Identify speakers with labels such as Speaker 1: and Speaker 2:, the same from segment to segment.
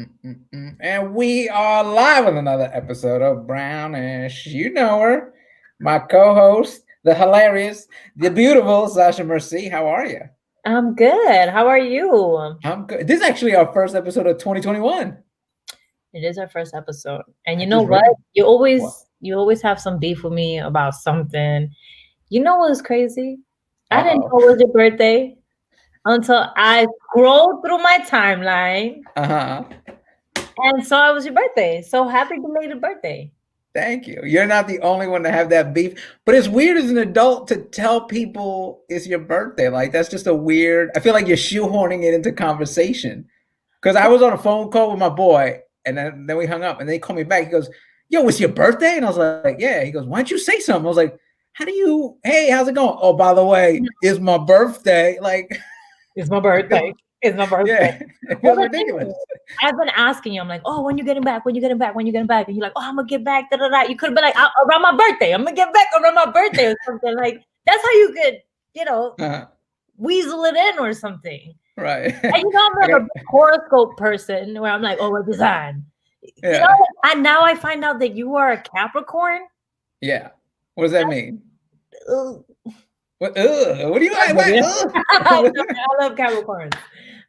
Speaker 1: And we are live on another episode of Brownish. You know her, my co-host, the hilarious, the beautiful Sasha Merci. How are you?
Speaker 2: I'm good. How are you?
Speaker 1: I'm good. This is actually our first episode of 2021.
Speaker 2: It is our first episode. And
Speaker 1: I
Speaker 2: you know
Speaker 1: just
Speaker 2: what?
Speaker 1: read
Speaker 2: You
Speaker 1: what?
Speaker 2: always have some beef with me about something. You know what was crazy? I didn't
Speaker 1: Uh-oh.
Speaker 2: know it was your birthday until I scrolled through my timeline
Speaker 1: Uh-huh.
Speaker 2: and saw it was your birthday. So happy belated birthday.
Speaker 1: Thank you. You're not the only one to have that beef. But it's weird as an adult to tell people it's your birthday. Like, that's just a weird, I feel like you're shoehorning it into conversation. Because I was on a phone call with my boy, and then we hung up, and then he called me back. He goes, "Yo, it's your birthday?" And I was like, "Yeah." He goes, "Why don't you say something?" I was like, "How do you? Hey, how's it going? Oh, by the way, it's my birthday." Like,
Speaker 2: It's my
Speaker 1: it feels,
Speaker 2: birthday. It's my birthday.
Speaker 1: yeah, it
Speaker 2: Well,
Speaker 1: feels
Speaker 2: the thing
Speaker 1: ridiculous.
Speaker 2: is, I've been asking you, I'm like, oh, when you getting back? When you getting back? When you getting back? And you're like, oh, I'm gonna get back. Da, da, da. You could have been like, around my birthday. I'm gonna get back around my birthday or something. Like that's how you could, you know,
Speaker 1: Uh-huh.
Speaker 2: weasel it in or something.
Speaker 1: Right.
Speaker 2: And you know, I'm
Speaker 1: I
Speaker 2: like
Speaker 1: got,
Speaker 2: a big horoscope person where I'm like, oh, what design? You know,
Speaker 1: yeah,
Speaker 2: and now I find out that you are a Capricorn.
Speaker 1: yeah. What does that mean?
Speaker 2: Ugh.
Speaker 1: What? What do you
Speaker 2: I'm
Speaker 1: like?
Speaker 2: joking. I
Speaker 1: What?
Speaker 2: love Capricorns.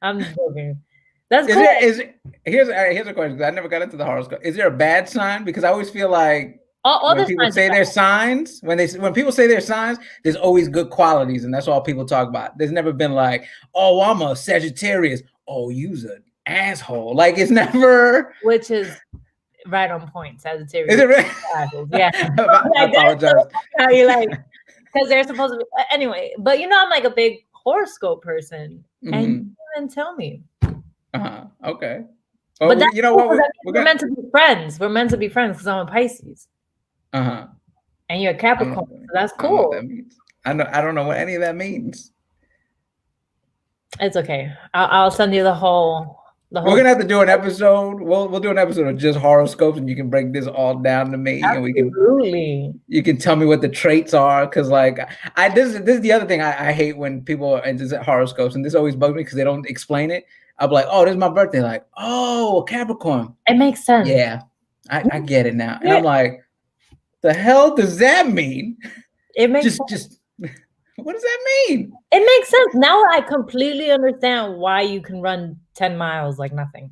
Speaker 2: I'm joking. That's
Speaker 1: Is
Speaker 2: cool.
Speaker 1: there is here's a question, 'cause I never got into the horoscope. Is there a bad sign? Because I always feel like
Speaker 2: All
Speaker 1: when
Speaker 2: the
Speaker 1: people
Speaker 2: signs are
Speaker 1: say their signs, when people say their signs, there's always good qualities, and that's all people talk about. There's never been like, oh, I'm a Sagittarius. Oh, you's an asshole. Like it's never.
Speaker 2: which is right on point,
Speaker 1: Is
Speaker 2: Sagittarius.
Speaker 1: it really?
Speaker 2: Yeah.
Speaker 1: I
Speaker 2: Like that's so
Speaker 1: apologize.
Speaker 2: how you like because they're supposed to be anyway. But you know, I'm like a big horoscope person, and you
Speaker 1: Hmm.
Speaker 2: didn't tell me.
Speaker 1: Okay.
Speaker 2: But
Speaker 1: Well,
Speaker 2: that's
Speaker 1: you know
Speaker 2: cool
Speaker 1: what?
Speaker 2: because
Speaker 1: We're
Speaker 2: we're
Speaker 1: gonna.
Speaker 2: meant to be friends. We're meant to be friends because I'm a Pisces
Speaker 1: Uh huh.
Speaker 2: and you're a
Speaker 1: I don't know.
Speaker 2: Capricorn. So that's
Speaker 1: I don't know what
Speaker 2: cool.
Speaker 1: that means. I know. I don't know what any of that means.
Speaker 2: It's okay. I'll send you the whole
Speaker 1: We're gonna have to do an episode. We'll do an episode of just horoscopes, and you can break this all down to me, and we can
Speaker 2: absolutely.
Speaker 1: you can tell me what the traits are. Because like this is the other thing I hate when people are into horoscopes, and this always bugs me because they don't explain it. I'll be like, oh, this is my birthday. Like, oh, Capricorn.
Speaker 2: It makes sense.
Speaker 1: Yeah, I get it now. And
Speaker 2: Yeah,
Speaker 1: I'm like, the hell does that mean?
Speaker 2: it makes sense.
Speaker 1: Just what does that mean?
Speaker 2: It makes sense. Now I completely understand why you can run 10 miles like nothing.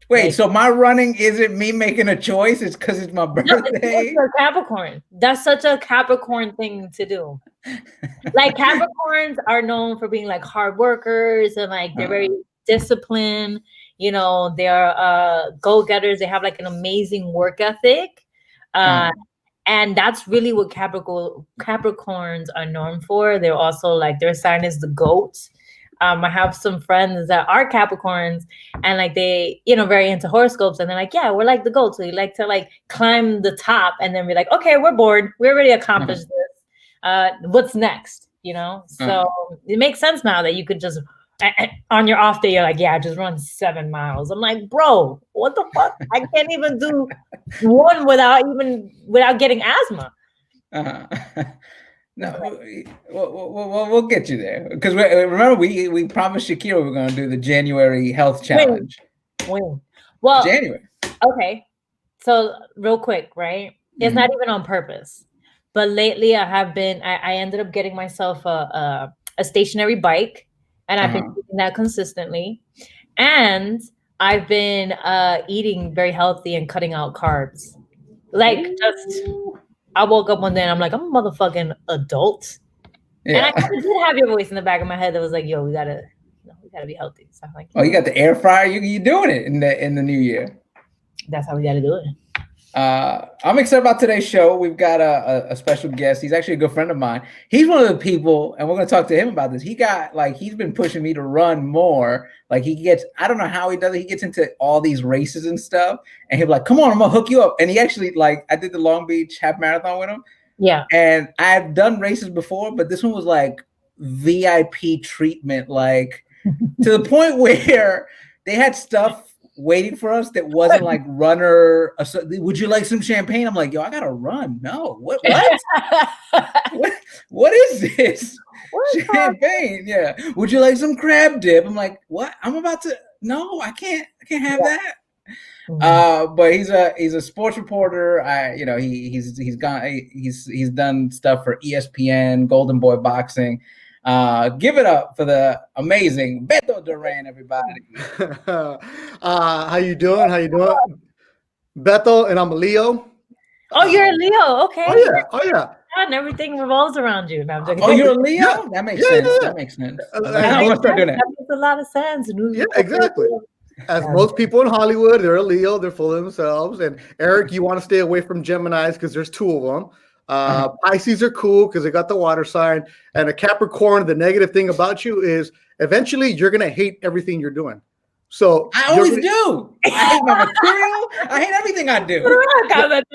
Speaker 1: Wait,
Speaker 2: Like
Speaker 1: so my running isn't me making a choice? It's because it's my
Speaker 2: no, it's
Speaker 1: birthday.
Speaker 2: a Capricorn. That's such a Capricorn thing to do. Like Capricorns are known for being like hard workers and like they're very disciplined. You know, they're go-getters. They have like an amazing work ethic. Uh, and that's really what Capricorns are known for. They're also like their sign is the goat. I have some friends that are Capricorns and like they, you know, very into horoscopes and they're like, yeah, we're like the goats. We like to like climb the top and then be like, okay, we're bored. We already accomplished this. What's next? You know? So it makes sense now that you could just on your off day, you're like, yeah, just run 7 miles. I'm like, bro, what the fuck? I can't even do one without getting asthma.
Speaker 1: No, we'll get you there because remember we promised Shakira we're going to do the January health challenge.
Speaker 2: Win. Well,
Speaker 1: January.
Speaker 2: okay. So real quick, right? It's not even on purpose, but lately I ended up getting myself a stationary bike, and I've been doing that consistently, and I've been eating very healthy and cutting out carbs. Like just I woke up one day and I'm like, I'm a motherfucking adult. And I did have your voice in the back of my head that was like, yo, we gotta be healthy. So I'm like,
Speaker 1: oh, you got the air fryer. You're doing it in the new year.
Speaker 2: that's how we gotta do it.
Speaker 1: I'm excited about today's show. We've got a special guest. He's actually a good friend of mine. He's one of the people, and we're going to talk to him about this. He's been pushing me to run more. Like I don't know how he does it. He gets into all these races and stuff, and he'll be like, come on, I'm going to hook you up. And he actually, like, I did the Long Beach half marathon with him.
Speaker 2: Yeah.
Speaker 1: And I've done races before, but this one was like VIP treatment, like to the point where they had stuff waiting for us that wasn't like runner. Would you like some champagne? I'm like, yo, I gotta run. No, what? What is this? Champagne? Yeah. Would you like some crab dip? I'm like, what? I'm about to. no, I can't have
Speaker 2: Yeah.
Speaker 1: that.
Speaker 2: Mhm.
Speaker 1: But he's a sports reporter. He's done stuff for ESPN, Golden Boy Boxing. Give it up for the amazing Beto Duran, everybody.
Speaker 3: How you doing? How you doing? Beto, and I'm a Leo.
Speaker 2: Oh, you're a Leo. Okay.
Speaker 3: Oh yeah. Oh yeah.
Speaker 2: And everything revolves around you. No, I'm joking.
Speaker 1: Oh, you're a Leo?
Speaker 3: Yeah.
Speaker 1: That makes
Speaker 3: Yeah,
Speaker 1: sense.
Speaker 3: yeah.
Speaker 1: That makes sense.
Speaker 3: As
Speaker 1: I'm gonna start doing that.
Speaker 2: That makes a lot of sense.
Speaker 3: Yeah, exactly. As most people in Hollywood, they're a Leo. They're full of themselves. And Eric, you want to stay away from Geminis because there's two of them. Pisces are cool because they got the water sign. And a Capricorn, the negative thing about you is eventually you're going to hate everything you're doing. So
Speaker 1: I always do. I hate my material. I hate everything I do.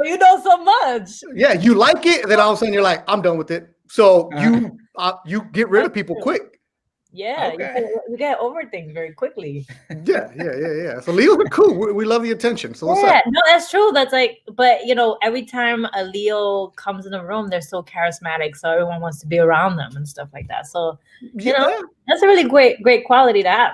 Speaker 2: You know so much.
Speaker 3: Yeah, you like it, and then all of a sudden you're like, I'm done with it. So you get rid of people quick.
Speaker 2: Yeah,
Speaker 1: Okay.
Speaker 2: you get over things very quickly.
Speaker 3: Yeah. So Leos are cool. We love the attention. So what's up?
Speaker 2: No, that's true. That's like, but every time a Leo comes in the room, they're so charismatic, so everyone wants to be around them and stuff like that. So that's a really great quality to have.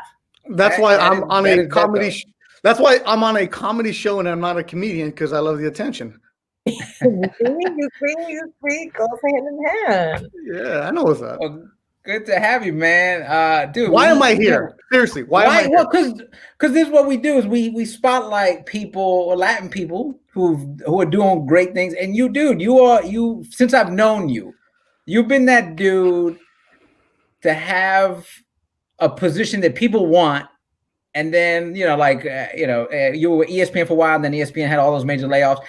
Speaker 3: That's why I'm on a comedy. That's why I'm on a comedy show and I'm not a comedian because I love the attention.
Speaker 2: You see, goes hand in hand.
Speaker 3: Yeah, I know what's up.
Speaker 1: Well, good to have you, man. Dude,
Speaker 3: why am I here? Seriously, why am I here?
Speaker 1: Well, because this is what we do is we spotlight people, Latin people who are doing great things. And you, dude, you since I've known you, you've been that dude to have a position that people want. And then, you were ESPN for a while, and then ESPN had all those major layoffs.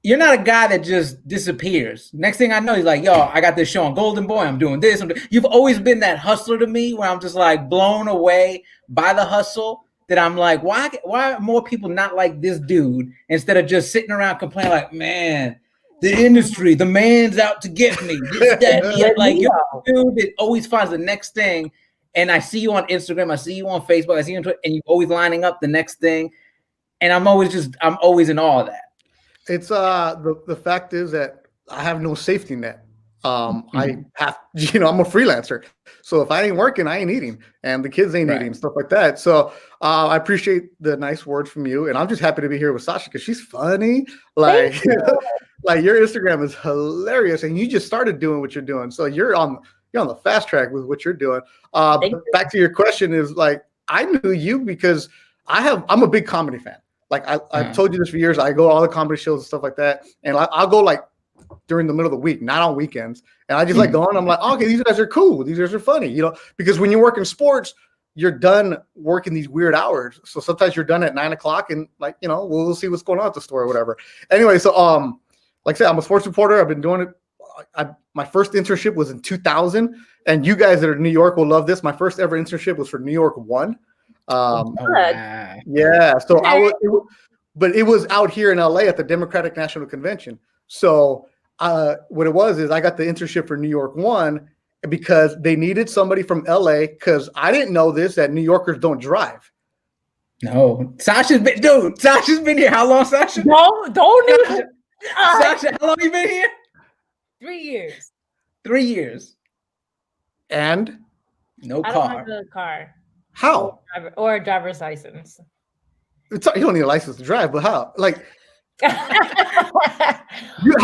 Speaker 1: You're not a guy that just disappears. Next thing I know, he's like, yo, I got this show on Golden Boy. I'm doing this. You've always been that hustler to me where I'm just like blown away by the hustle that I'm like, why are more people not like this dude instead of just sitting around complaining like, man, the industry, the man's out to get me. This, that, like, you're a dude that always finds the next thing. And I see you on Instagram, I see you on Facebook, I see you on Twitter, and you're always lining up the next thing. And I'm always in awe of that.
Speaker 3: It's the fact is that I have no safety net. I have, I'm a freelancer. So if I ain't working, I ain't eating, and the kids ain't eating, stuff like that. So I appreciate the nice words from you, and I'm just happy to be here with Sasha because she's funny. Like, like your Instagram is hilarious, and you just started doing what you're doing. So you're on the fast track with what you're doing. Back to your question is like, I knew you because I'm a big comedy fan. Like I've told you this for years. I go to all the comedy shows and stuff like that. And I'll go like during the middle of the week, not on weekends. And I just like going, I'm like, okay, these guys are cool. These guys are funny, because when you work in sports, you're done working these weird hours. So sometimes you're done at 9 o'clock and like, we'll see what's going on at the store or whatever. Anyway, so like I said, I'm a sports reporter. I've been doing it. My first internship was in 2000, and you guys that are in New York will love this. My first ever internship was for New York One. Yeah, so but it was out here in LA at the Democratic National Convention. So what it was is I got the internship for New York One because they needed somebody from LA because I didn't know this, that New Yorkers don't drive.
Speaker 1: No, Sasha's been here. How long, Sasha?
Speaker 2: Don't even.
Speaker 1: Sasha, how long you been here?
Speaker 2: 3 years.
Speaker 1: 3 years.
Speaker 3: And
Speaker 1: no car.
Speaker 2: I don't have a car.
Speaker 3: How?
Speaker 2: Or a driver's license.
Speaker 3: You don't need a license to drive, but how? Like, how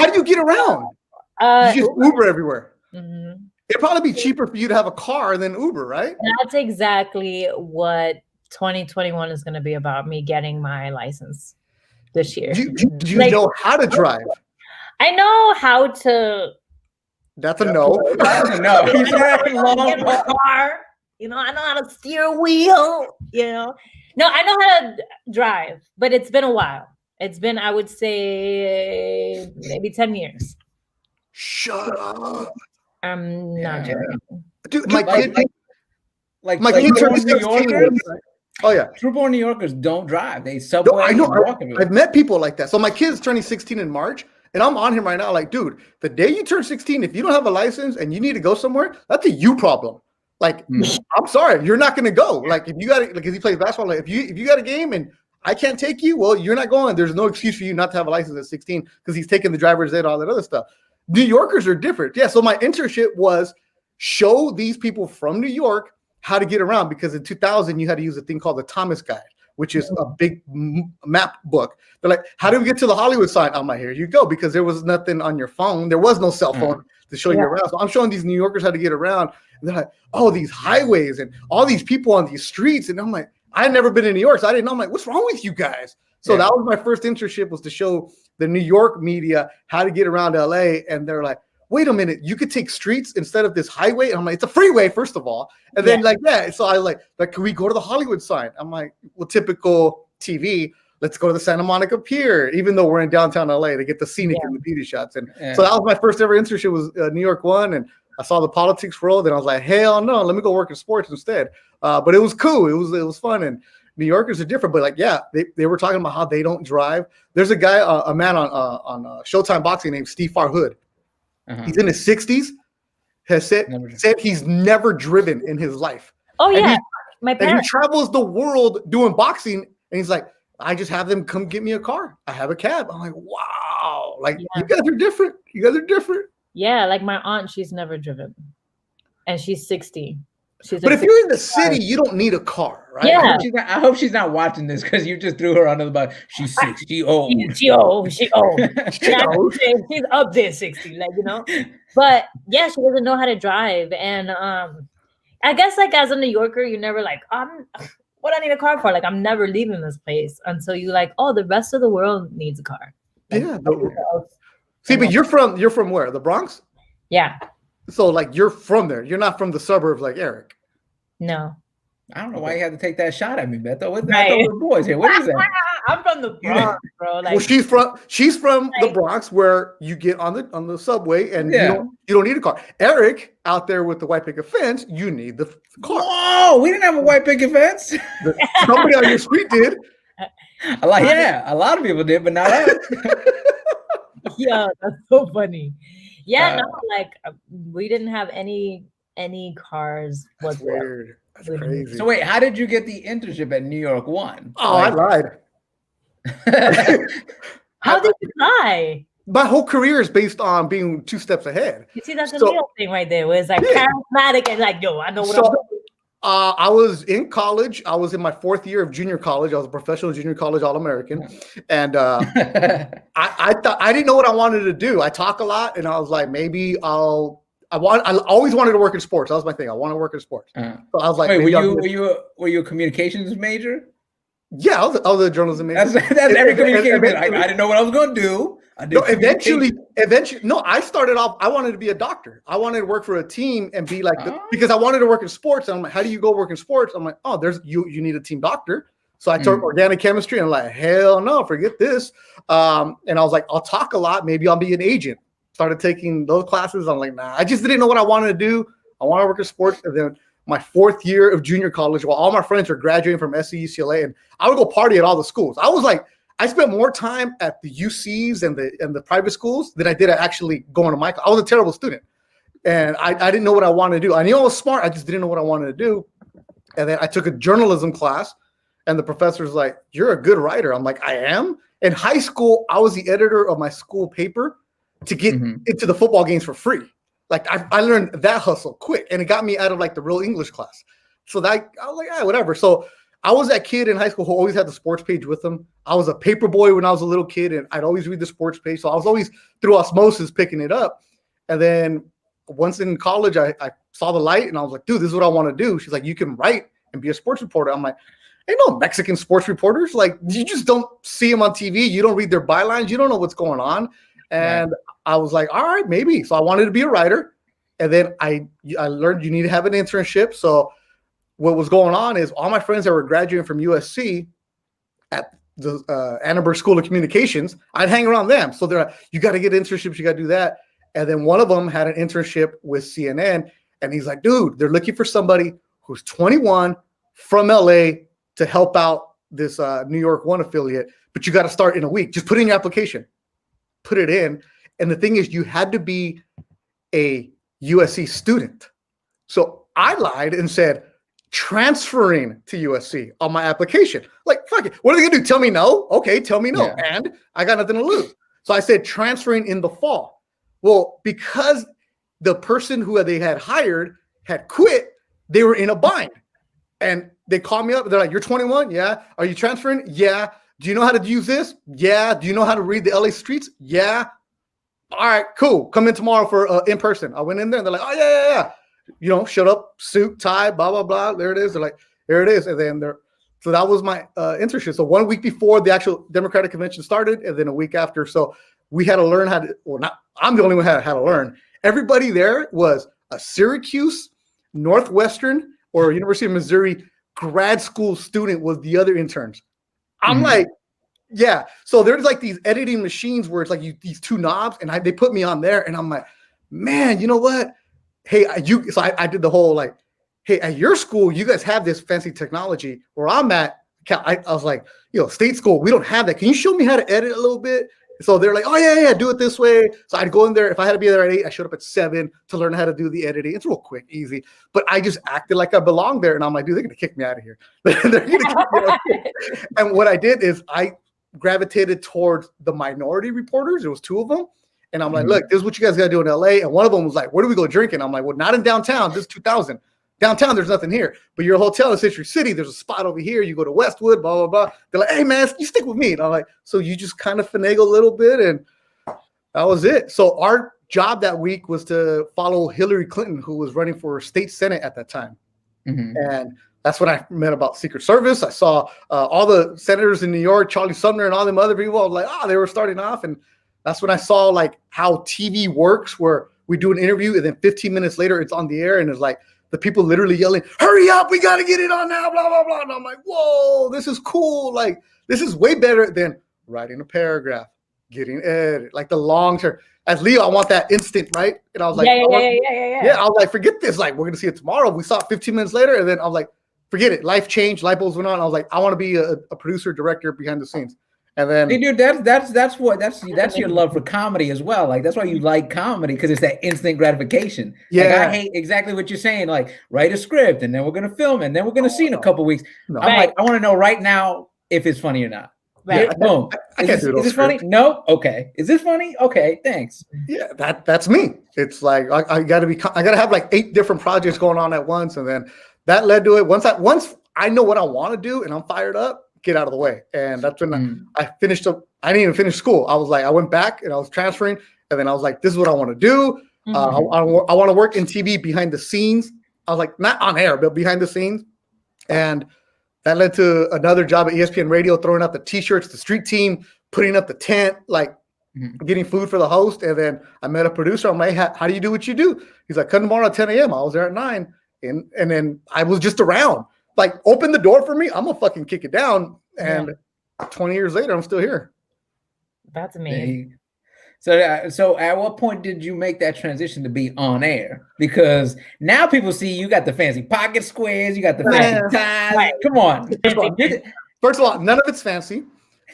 Speaker 3: do you get around? You just Uber everywhere.
Speaker 2: Mm-hmm.
Speaker 3: It'd probably be cheaper for you to have a car than Uber, right?
Speaker 2: That's exactly what 2021 is going to be about, me getting my license this year.
Speaker 3: Do you know how to drive?
Speaker 2: I know how to.
Speaker 3: That's a no.
Speaker 1: That's a no.
Speaker 2: Car. I know how to steer a wheel. No, I know how to drive, but it's been a while. It's been, I would say, maybe 10 years.
Speaker 3: Shut up.
Speaker 2: I'm not joking.
Speaker 3: Dude, my kid
Speaker 1: turned New Yorkers.
Speaker 3: Oh yeah,
Speaker 1: true-born New Yorkers don't drive. They subway.
Speaker 3: No, I know. I've met people like that. So my kid's turning 16 in March, and I'm on him right now. Like, dude, the day you turn 16, if you don't have a license and you need to go somewhere, that's a you problem. Like, I'm sorry, you're not going to go. Like, if you got it, like, if he plays basketball, like, if you got a game and I can't take you, well, you're not going. There's no excuse for you not to have a license at 16 because he's taking the driver's ed, all that other stuff. New Yorkers are different. Yeah. So my internship was show these people from New York how to get around, because in 2000 you had to use a thing called the Thomas Guide, which is a big map book. They're like, how do we get to the Hollywood sign? I'm like, here you go, because there was nothing on your phone. There was no cell phone to show you around. So I'm showing these New Yorkers how to get around. And they're like, oh, these highways and all these people on these streets. And I'm like, I had never been in New York, so I didn't know. I'm like, what's wrong with you guys? So that was my first internship, was to show the New York media how to get around LA. And they're like, wait a minute, you could take streets instead of this highway? And I'm like, it's a freeway, first of all. And then so I like, can we go to the Hollywood sign? I'm like, well, typical TV, let's go to the Santa Monica Pier, even though we're in downtown LA, to get the scenic and the beauty shots. And so that was my first ever internship, was New York One. And I saw the politics world, and I was like, hell no, let me go work in sports instead. But it was cool. It was fun. And New Yorkers are different, but like, they were talking about how they don't drive. There's a guy, a man on Showtime Boxing named Steve Farhood. He's in his 60s, has said he's never driven in his life.
Speaker 2: Oh, yeah. My parents.
Speaker 3: And he travels the world doing boxing, and he's like, I just have them come get me a car. I have a cab. I'm like, wow. Like, you guys are different. You guys are different.
Speaker 2: Yeah, like my aunt, she's never driven. And she's 60.
Speaker 3: But if you're in the city, you don't need a car, right?
Speaker 2: Yeah.
Speaker 1: I hope she's not watching this, because you just threw her under the bus. She's 60. She old.
Speaker 2: She old. She's up there 60, like, you know. But yeah, she doesn't know how to drive. And I guess, like, as a New Yorker, you're never like, what I need a car for? Like, I'm never leaving this place until you like, oh, the rest of the world needs a car. Like,
Speaker 3: See, but you're from where? The Bronx?
Speaker 2: Yeah.
Speaker 3: So, like, you're from there. You're not from the suburbs like Eric.
Speaker 2: No.
Speaker 1: I don't know why you had to take that shot at me, Beto. What's that? I thought we were boys here. What is that?
Speaker 2: I'm from the Bronx, bro. Like,
Speaker 3: well, she's from the Bronx, where you get on the subway and you don't need a car. Eric, out there with the white picket fence, you need the car.
Speaker 1: Whoa, we didn't have a white picket fence.
Speaker 3: Somebody on your street did.
Speaker 1: A lot of people did, but not us.
Speaker 2: Yeah, that's so funny. Yeah, no, like, we didn't have any cars.
Speaker 3: That's weird. That's crazy.
Speaker 1: So wait, how did you get the internship at New York One?
Speaker 3: Oh, I lied.
Speaker 2: How did you lie?
Speaker 3: My whole career is based on being 2 steps ahead.
Speaker 2: You see, that's a real thing right there, where it's like charismatic and like, yo, I know what I'm doing.
Speaker 3: I was in college. I was in my 4th year of junior college. I was a professional junior college All-American. And I thought, I didn't know what I wanted to do. I talk a lot, and I was like, maybe I always wanted to work in sports. That was my thing. I want to work in sports. So I was like,
Speaker 1: wait, were you a communications major?
Speaker 3: Yeah, I was a journalism major.
Speaker 1: That's every communication major. I didn't know what I was going to do.
Speaker 3: No, eventually, no, I started off, I wanted to be a doctor. I wanted to work for a team and be like, because I wanted to work in sports. And I'm like, how do you go work in sports? I'm like, oh, you need a team doctor. So I took organic chemistry, and I'm like, hell no, forget this. And I was like, I'll talk a lot. Maybe I'll be an agent. Started taking those classes. I'm like, nah, I just didn't know what I wanted to do. I want to work in sports. And then my 4th year of junior college, while all my friends were graduating from SC, UCLA, and I would go party at all the schools. I spent more time at the UCs and the private schools than I did at actually going to my class. I was a terrible student, and I didn't know what I wanted to do. I knew I was smart. I just didn't know what I wanted to do. And then I took a journalism class, and the professor was like, you're a good writer. I'm like, I am? In high school, I was the editor of my school paper to get into the football games for free. Like, I learned that hustle quick, and it got me out of like the real English class. So that I was like, whatever. So I was that kid in high school who always had the sports page with them. I was a paper boy when I was a little kid, and I'd always read the sports page. So I was always, through osmosis, picking it up. And then once in college, I saw the light, and I was like, dude, this is what I want to do. She's like, you can write and be a sports reporter. I'm like, ain't no Mexican sports reporters. Like, you just don't see them on TV. You don't read their bylines. You don't know what's going on. And I was like, all right, maybe. So I wanted to be a writer. And then I learned you need to have an internship. So what was going on is all my friends that were graduating from USC at the Annenberg School of Communications, I'd hang around them. So they're like, you got to get internships, you got to do that. And then one of them had an internship with CNN, and he's like, dude, they're looking for somebody who's 21 from LA to help out this New York One affiliate, but you got to start in a week. Just put in your application, put it in. And the thing is, you had to be a USC student. So I lied and said, transferring to USC on my application. Like, fuck it. What are they going to do? Tell me no? Okay, tell me no. Yeah. And I got nothing to lose. So I said transferring in the fall. Well, because the person who they had hired had quit, they were in a bind. And they called me up. They're like, "You're 21? Yeah. Are you transferring? Yeah. Do you know how to use this? Yeah. Do you know how to read the LA streets? Yeah. All right, cool. Come in tomorrow for in person." I went in there and they're like, "Oh, yeah. You know, shut up, suit, tie, blah, blah, blah. There it is." They're like, "There it is." And then so that was my internship. So 1 week before the actual Democratic convention started, and then a week after. So we had to learn how to, well, not, I'm the only one who had to learn. Everybody there was a Syracuse, Northwestern, or University of Missouri grad school student was the other interns. I'm like, yeah. So there's like these editing machines where it's like these two knobs, and they put me on there, and I'm like, man, you know what? Hey, so I did the whole like, hey, at your school, you guys have this fancy technology. Where I'm at, I was like, state school, we don't have that. Can you show me how to edit a little bit? So they're like, "Oh, yeah, do it this way." So I'd go in there. If I had to be there at 8, I showed up at 7 to learn how to do the editing. It's real quick, easy. But I just acted like I belonged there. And I'm like, dude, they're going to kick me out of here. They're going to kick me out of here. And what I did is I gravitated towards the minority reporters. There was 2 of them. And I'm like, look, this is what you guys got to do in LA. And one of them was like, "Where do we go drinking?" I'm like, "Well, not in downtown. This is 2000. Downtown, there's nothing here. But your hotel in Citrus City, there's a spot over here. You go to Westwood, blah, blah, blah." They're like, "Hey, man, you stick with me." And I'm like, so you just kind of finagle a little bit. And that was it. So our job that week was to follow Hillary Clinton, who was running for state Senate at that time. And that's when I met about Secret Service. I saw all the senators in New York, Charlie Sumner and all them other people. I was like, they were starting off. And that's when I saw like how TV works, where we do an interview and then 15 minutes later it's on the air, and it's like the people literally yelling, "Hurry up, we got to get it on now, blah, blah, blah." And I'm like, whoa, this is cool. Like, this is way better than writing a paragraph, getting edited, like the long term. As Leo, I want that instant, right? And I was like, yeah. I was like, forget this. Like, we're going to see it tomorrow. We saw it 15 minutes later. And then I was like, forget it. Life changed. Light bulbs went on. I was like, I want to be a producer, director behind the scenes. And then,
Speaker 1: hey, dude, that's your love for comedy as well. Like, that's why you like comedy, because it's that instant gratification.
Speaker 3: Yeah,
Speaker 1: like, I hate exactly what you're saying. Like, write a script and then we're gonna film it, and then we're gonna see in a couple weeks. No. I'm like, I want to know right now if it's funny or not. Right. Yeah, boom. Is this funny? No. Okay. Is this funny? Okay. Thanks.
Speaker 3: Yeah, that's me. It's like I gotta have like 8 different projects going on at once, and then that led to it. Once I know what I want to do and I'm fired up, get out of the way. And that's when I finished up. I didn't even finish school. I was like, I went back and I was transferring, and then I was like, this is what I want to do. I want to work in TV behind the scenes. I was like, not on air, but behind the scenes. And that led to another job at ESPN Radio, throwing out the t-shirts, the street team, putting up the tent, like getting food for the host. And then I met a producer. I'm like, how do you do what you do? He's like, "Come tomorrow at 10 a.m. I was there at 9. And then I was just around. Like, open the door for me, I'm gonna fucking kick it down. And 20 years later, I'm still here.
Speaker 2: That's amazing.
Speaker 1: So at what point did you make that transition to be on air? Because now people see you got the fancy pocket squares, you got the fancy ties. Right. Come on.
Speaker 3: First of all, none of it's fancy.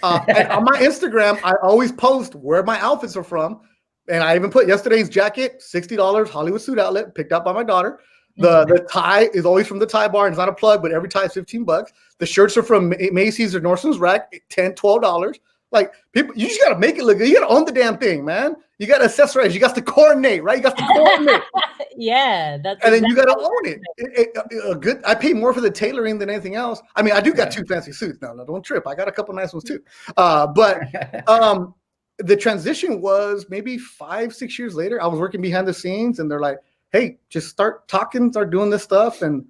Speaker 3: And on my Instagram, I always post where my outfits are from. And I even put yesterday's jacket, $60, Hollywood Suit Outlet, picked up by my daughter. The tie is always from the Tie Bar. It's not a plug, but every tie is $15. The shirts are from Macy's or Nordstrom's Rack, $10, $12. Like, people, you just got to make it look good. You got to own the damn thing, man. You got to accessorize. You got to coordinate, right? You got to coordinate.
Speaker 2: Yeah.
Speaker 3: And then you got to own it. I pay more for the tailoring than anything else. I mean, I do got 2 fancy suits. No, don't trip. I got a couple nice ones too. But the transition was maybe 5-6 years later. I was working behind the scenes, and they're like, "Hey, just start talking, start doing this stuff." And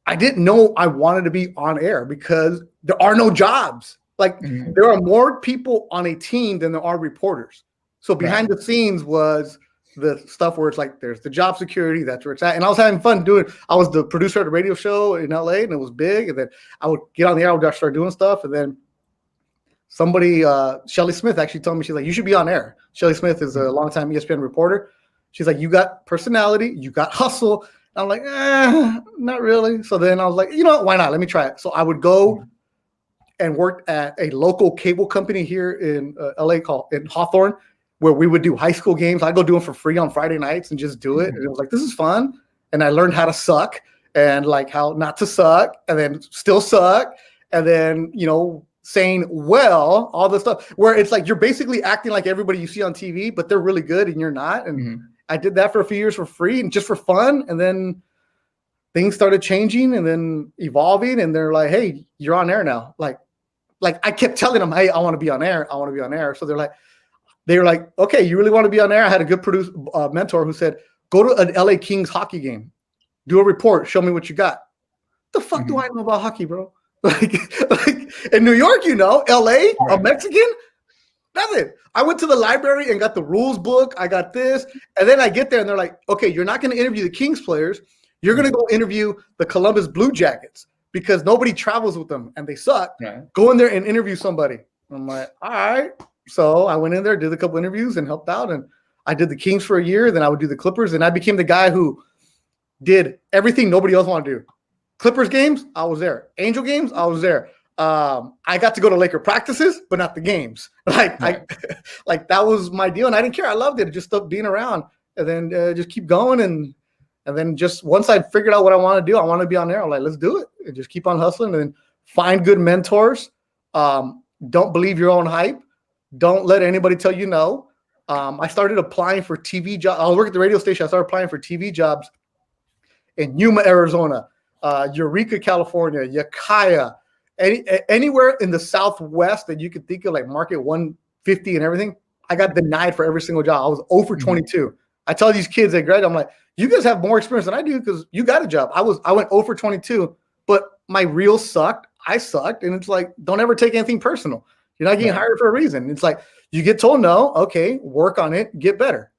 Speaker 3: I didn't know I wanted to be on air because there are no jobs. Like, there are more people on a team than there are reporters. So behind the scenes was the stuff where it's like, there's the job security, that's where it's at. And I was having fun I was the producer at a radio show in LA, and it was big. And then I would get on the air, I would start doing stuff. And then somebody, Shelly Smith, actually told me, she's like, "You should be on air." Shelly Smith is a longtime ESPN reporter. She's like, "You got personality, you got hustle." And I'm like, not really. So then I was like, you know what, why not? Let me try it. So I would go and work at a local cable company here in LA called in Hawthorne, where we would do high school games. I'd go do them for free on Friday nights and just do it. And it was like, this is fun. And I learned how to suck and like how not to suck and then still suck. And then, saying, well, all the stuff where it's like, you're basically acting like everybody you see on TV, but they're really good and you're not. And I did that for a few years for free and just for fun. And then things started changing and then evolving, and they're like, "Hey, you're on air now." Like I kept telling them, "Hey, I want to be on air. I want to be on air." So they were like, "Okay, you really want to be on air?" I had a good mentor who said, "Go to an LA Kings hockey game, do a report, show me what you got." The fuck do I know about hockey, bro? Like in New York, LA, a Mexican, nothing. I went to the library and got the rules book. I got this, and then I get there and they're like, "Okay, you're not going to interview the Kings players. You're going to go interview the Columbus Blue Jackets because nobody travels with them and they suck.
Speaker 1: Right.
Speaker 3: Go in there and interview somebody." I'm like, "All right." So I went in there, did a couple interviews, and helped out. And I did the Kings for a year. Then I would do the Clippers, and I became the guy who did everything nobody else wanted to do. Clippers games, I was there. Angel games, I was there. I got to go to Laker practices, but not the games. Like that was my deal, and I didn't care. I loved it. Just stuck being around, and then just keep going, and then just once I figured out what I want to do, I want to be on there. I'm like, let's do it, and just keep on hustling, and then find good mentors. Don't believe your own hype. Don't let anybody tell you no. I started applying for TV jobs. I was working at the radio station. I started applying for TV jobs in Yuma, Arizona. Eureka, California, Ukiah, anywhere in the Southwest that you could think of, like Market 150 and everything. I got denied for every single job. I was 0 for 22. I tell these kids at grad, I'm like, you guys have more experience than I do because you got a job. I went 0 for 22, but my reels sucked. I sucked. And it's like, don't ever take anything personal. You're not getting hired for a reason. It's like, you get told no, okay, work on it, get better.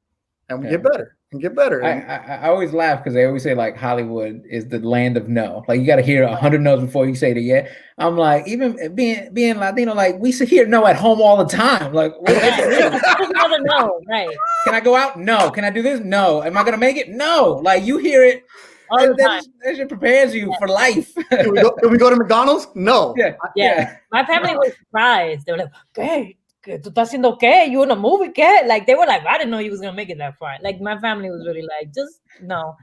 Speaker 3: And we get better. And get better.
Speaker 1: I always laugh because they always say like Hollywood is the land of no. Like you got to hear 100 no's before you say the yeah. I'm like, even being Latino, like we hear no at home all the time. Like,
Speaker 2: another no, right?
Speaker 1: Can I go out? No. Can I do this? No. Am I gonna make it? No. Like you hear it. That just prepares you for life.
Speaker 3: Can we go to McDonald's? No.
Speaker 2: Yeah. My family was surprised. They were like, "Okay. ¿Tú estás haciendo qué? You in a movie? ¿Qué?" Like they were like, "I didn't know you was gonna make it that far." Like my family was really like, just no.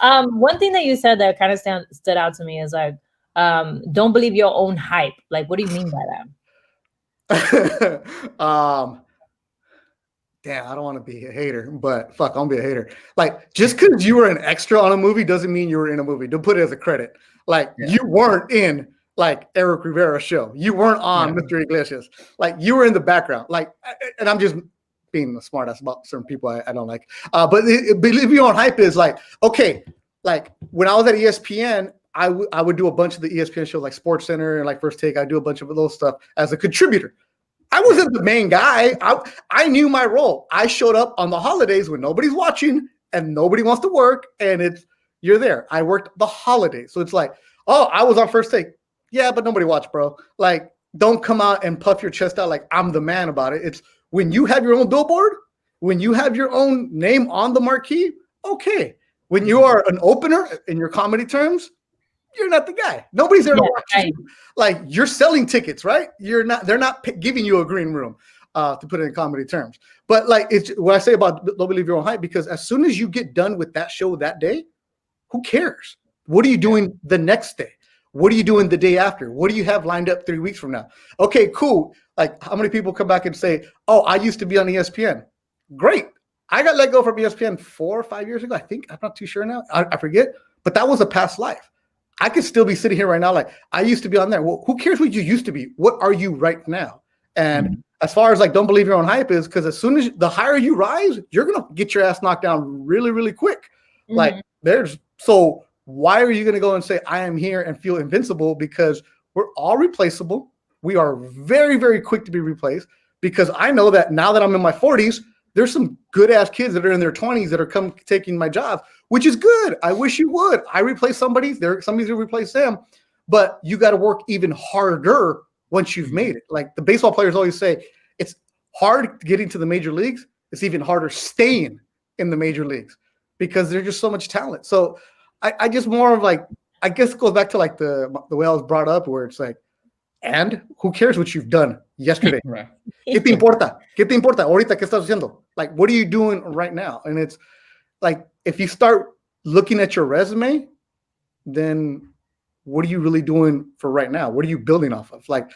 Speaker 2: One thing that you said that kind of stood out to me is like, don't believe your own hype. Like, what do you mean by
Speaker 3: that? Damn, I don't want to be a hater, but fuck, I'm gonna be a hater. Like, just because you were an extra on a movie doesn't mean you were in a movie. Don't put it as a credit. Like, you weren't in like Erik Rivera's show. You weren't on Mr. Iglesias. Like you were in the background. Like, and I'm just being a smart ass about certain people I don't like. But believe your own hype is like, okay, like when I was at ESPN, I would do a bunch of the ESPN shows like Sports Center and like First Take. I do a bunch of those stuff as a contributor. I wasn't the main guy. I knew my role. I showed up on the holidays when nobody's watching and nobody wants to work, and you're there. I worked the holidays. So it's like, oh, I was on First Take. Yeah, but nobody watched, bro. Like, don't come out and puff your chest out like I'm the man about it. It's when you have your own billboard, when you have your own name on the marquee, okay. When you are an opener in your comedy terms, you're not the guy. Nobody's there to watch you. Like, you're selling tickets, right? They're not giving you a green room, to put it in comedy terms. But like, it's what I say about don't believe your own hype, because as soon as you get done with that show that day, who cares? What are you doing the next day? What are you doing the day after? What do you have lined up 3 weeks from now? Okay, cool. Like, how many people come back and say, oh, I used to be on ESPN? Great. I got let go from ESPN 4 or 5 years ago. I think, I'm not too sure now. I forget. But that was a past life. I could still be sitting here right now like, I used to be on there. Well, who cares what you used to be? What are you right now? And as far as like, don't believe your own hype is, because as soon as the higher you rise, you're going to get your ass knocked down really, really quick. Like, so why are you going to go and say, I am here and feel invincible? Because we're all replaceable. We are very, very quick to be replaced, because I know that now that I'm in my 40s, there's some good ass kids that are in their 20s that are taking my job, which is good. I wish you would. I replace somebody's going to replace them, but you got to work even harder once you've made it. Like the baseball players always say, it's hard getting to the major leagues. It's even harder staying in the major leagues because there's just so much talent. So I just more of like, I guess it goes back to like the way I was brought up, where it's like, and who cares what you've done yesterday?
Speaker 1: Right.
Speaker 3: ¿Qué te importa? ¿Qué te importa? Ahorita, ¿qué estás haciendo? Like, what are you doing right now? And it's like, if you start looking at your resume, then what are you really doing for right now? What are you building off of? Like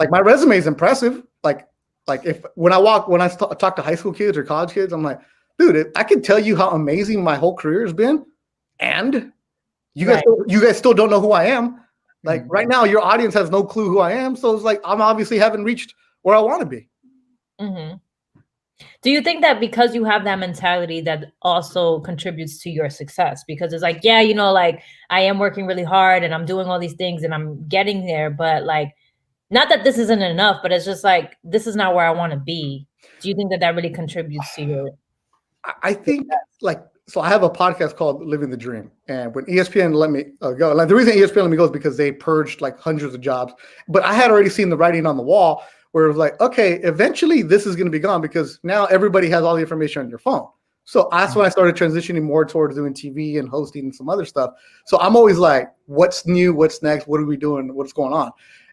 Speaker 3: my resume is impressive. Like if when I talk to high school kids or college kids, I'm like, dude, I can tell you how amazing my whole career has been. And You guys still don't know who I am. Like right now, your audience has no clue who I am. So it's like I'm obviously haven't reached where I want to be.
Speaker 2: Mm-hmm. Do you think that because you have that mentality that also contributes to your success? Because it's like, yeah, you know, like I am working really hard and I'm doing all these things and I'm getting there, but like, not that this isn't enough, but it's just like, this is not where I want to be. Do you think that that really contributes to your?
Speaker 3: I think so I have a podcast called Living the Dream. And when ESPN let me go, like the reason ESPN let me go is because they purged like hundreds of jobs. But I had already seen the writing on the wall where it was like, okay, eventually this is going to be gone because now everybody has all the information on your phone. So that's when I started transitioning more towards doing TV and hosting and some other stuff. So I'm always like, what's new? What's next? What are we doing? What's going on?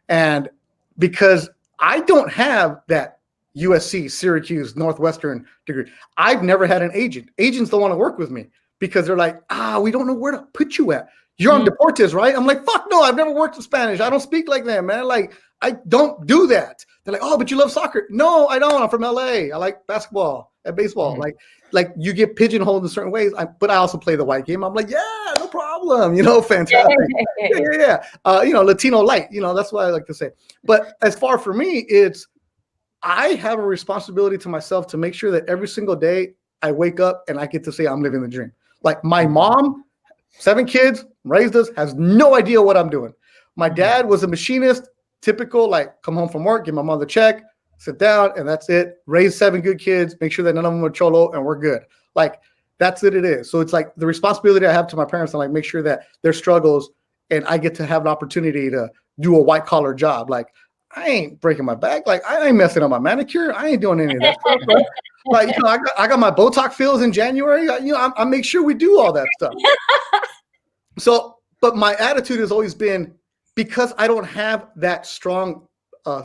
Speaker 3: And because I don't have that USC, Syracuse, Northwestern degree. I've never had an agent. Agents don't want to work with me because they're like, we don't know where to put you at. You're on Deportes, right? I'm like, fuck no, I've never worked in Spanish. I don't speak like that, man. Like, I don't do that. They're like, oh, but you love soccer. No, I don't. I'm from LA. I like basketball and baseball. Like you get pigeonholed in certain ways. But I also play the white game. I'm like, yeah, no problem. You know, fantastic. Yeah. You know, Latino light. You know, that's what I like to say. But as far for me, I have a responsibility to myself to make sure that every single day I wake up and I get to say I'm living the dream. Like my mom, 7 kids, raised us, has no idea what I'm doing. My dad was a machinist, typical, like come home from work, give my mother a check, sit down, and that's it. Raise 7 good kids, make sure that none of them are cholo, and we're good. Like that's what it is. So it's like the responsibility I have to my parents to like make sure that their struggles and I get to have an opportunity to do a white collar job. Like I ain't breaking my back. Like I ain't messing up my manicure. I ain't doing any of that stuff. Bro. Like you know, I got my Botox fills in January. I make sure we do all that stuff. So, but my attitude has always been because I don't have that strong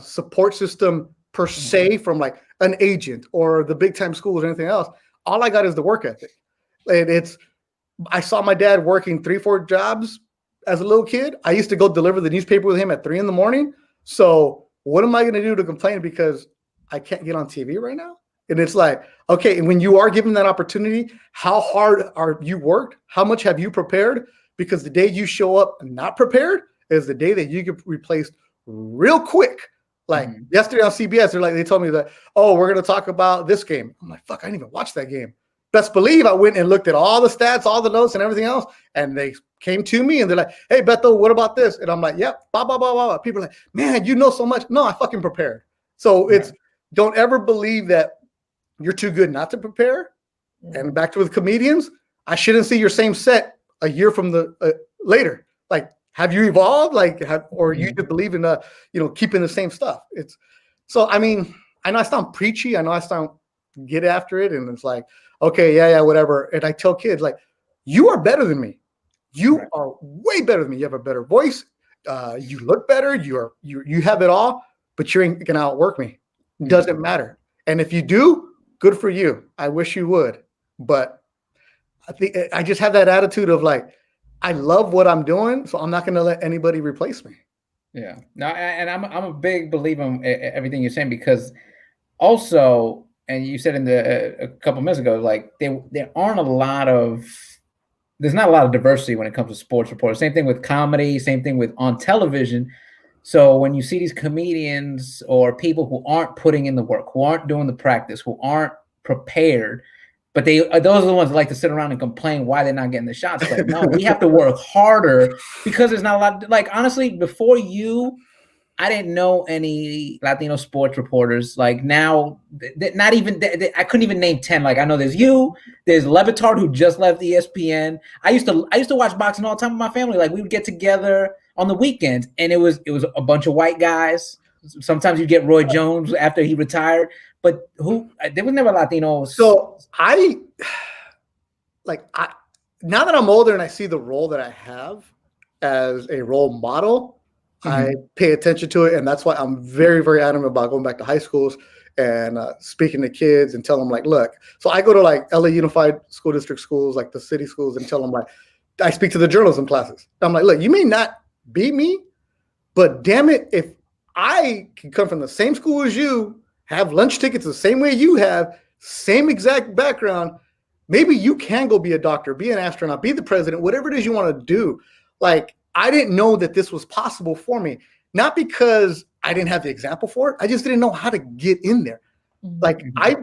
Speaker 3: support system per se from like an agent or the big time schools or anything else. All I got is the work ethic, and I saw my dad working 3-4 jobs as a little kid. I used to go deliver the newspaper with him at 3 a.m. So what am I going to do to complain because I can't get on TV right now? And it's like, okay, and when you are given that opportunity, how hard are you worked? How much have you prepared? Because the day you show up not prepared is the day that you get replaced real quick. Like yesterday on CBS, they told me that, oh, we're going to talk about this game. I'm like, fuck, I didn't even watch that game. Best believe I went and looked at all the stats, all the notes and everything else. And they came to me and they're like, hey, Beto, what about this? And I'm like, yep, blah, blah, blah, blah. People are like, man, you know so much. No, I fucking prepared. So don't ever believe that you're too good not to prepare. And back to with comedians, I shouldn't see your same set a year from the later. Like, have you evolved? Like, or you just believe in keeping the same stuff? So. I mean, I know I sound preachy. I know I sound get after it, and it's like, okay, yeah, whatever. And I tell kids like, you are better than me. You are way better than me. You have a better voice. You look better. You have it all, but you ain't gonna outwork me. Doesn't matter. And if you do, good for you. I wish you would, but I think I just have that attitude of like, I love what I'm doing, so I'm not going to let anybody replace me.
Speaker 1: Yeah, no, and I'm a big believer in everything you're saying because also, and you said in a couple minutes ago, like there aren't there's not a lot of diversity when it comes to sports reporters. Same thing with comedy, same thing with on television. So when you see these comedians or people who aren't putting in the work, who aren't doing the practice, who aren't prepared, but those are the ones that like to sit around and complain why they're not getting the shots. Like, no, we have to work harder because there's not a lot. Like, honestly, before you, I didn't know any Latino sports reporters. Like now, not even, I couldn't even name 10. Like I know there's Levitard who just left ESPN. I used to watch boxing all the time with my family. Like we would get together on the weekends and it was a bunch of white guys. Sometimes you get Roy Jones after he retired, but there was never Latinos.
Speaker 3: So now that I'm older and I see the role that I have as a role model, I pay attention to it. And that's why I'm very, very adamant about going back to high schools and speaking to kids and tell them like, look, so I go to like LA Unified School District schools, like the city schools, and tell them like, I speak to the journalism classes. I'm like, look, you may not be me, but damn it, if I can come from the same school as you, have lunch tickets the same way you have, same exact background, maybe you can go be a doctor, be an astronaut, be the president, whatever it is you want to do. Like, I didn't know that this was possible for me. Not because I didn't have the example for it. I just didn't know how to get in there. Like, I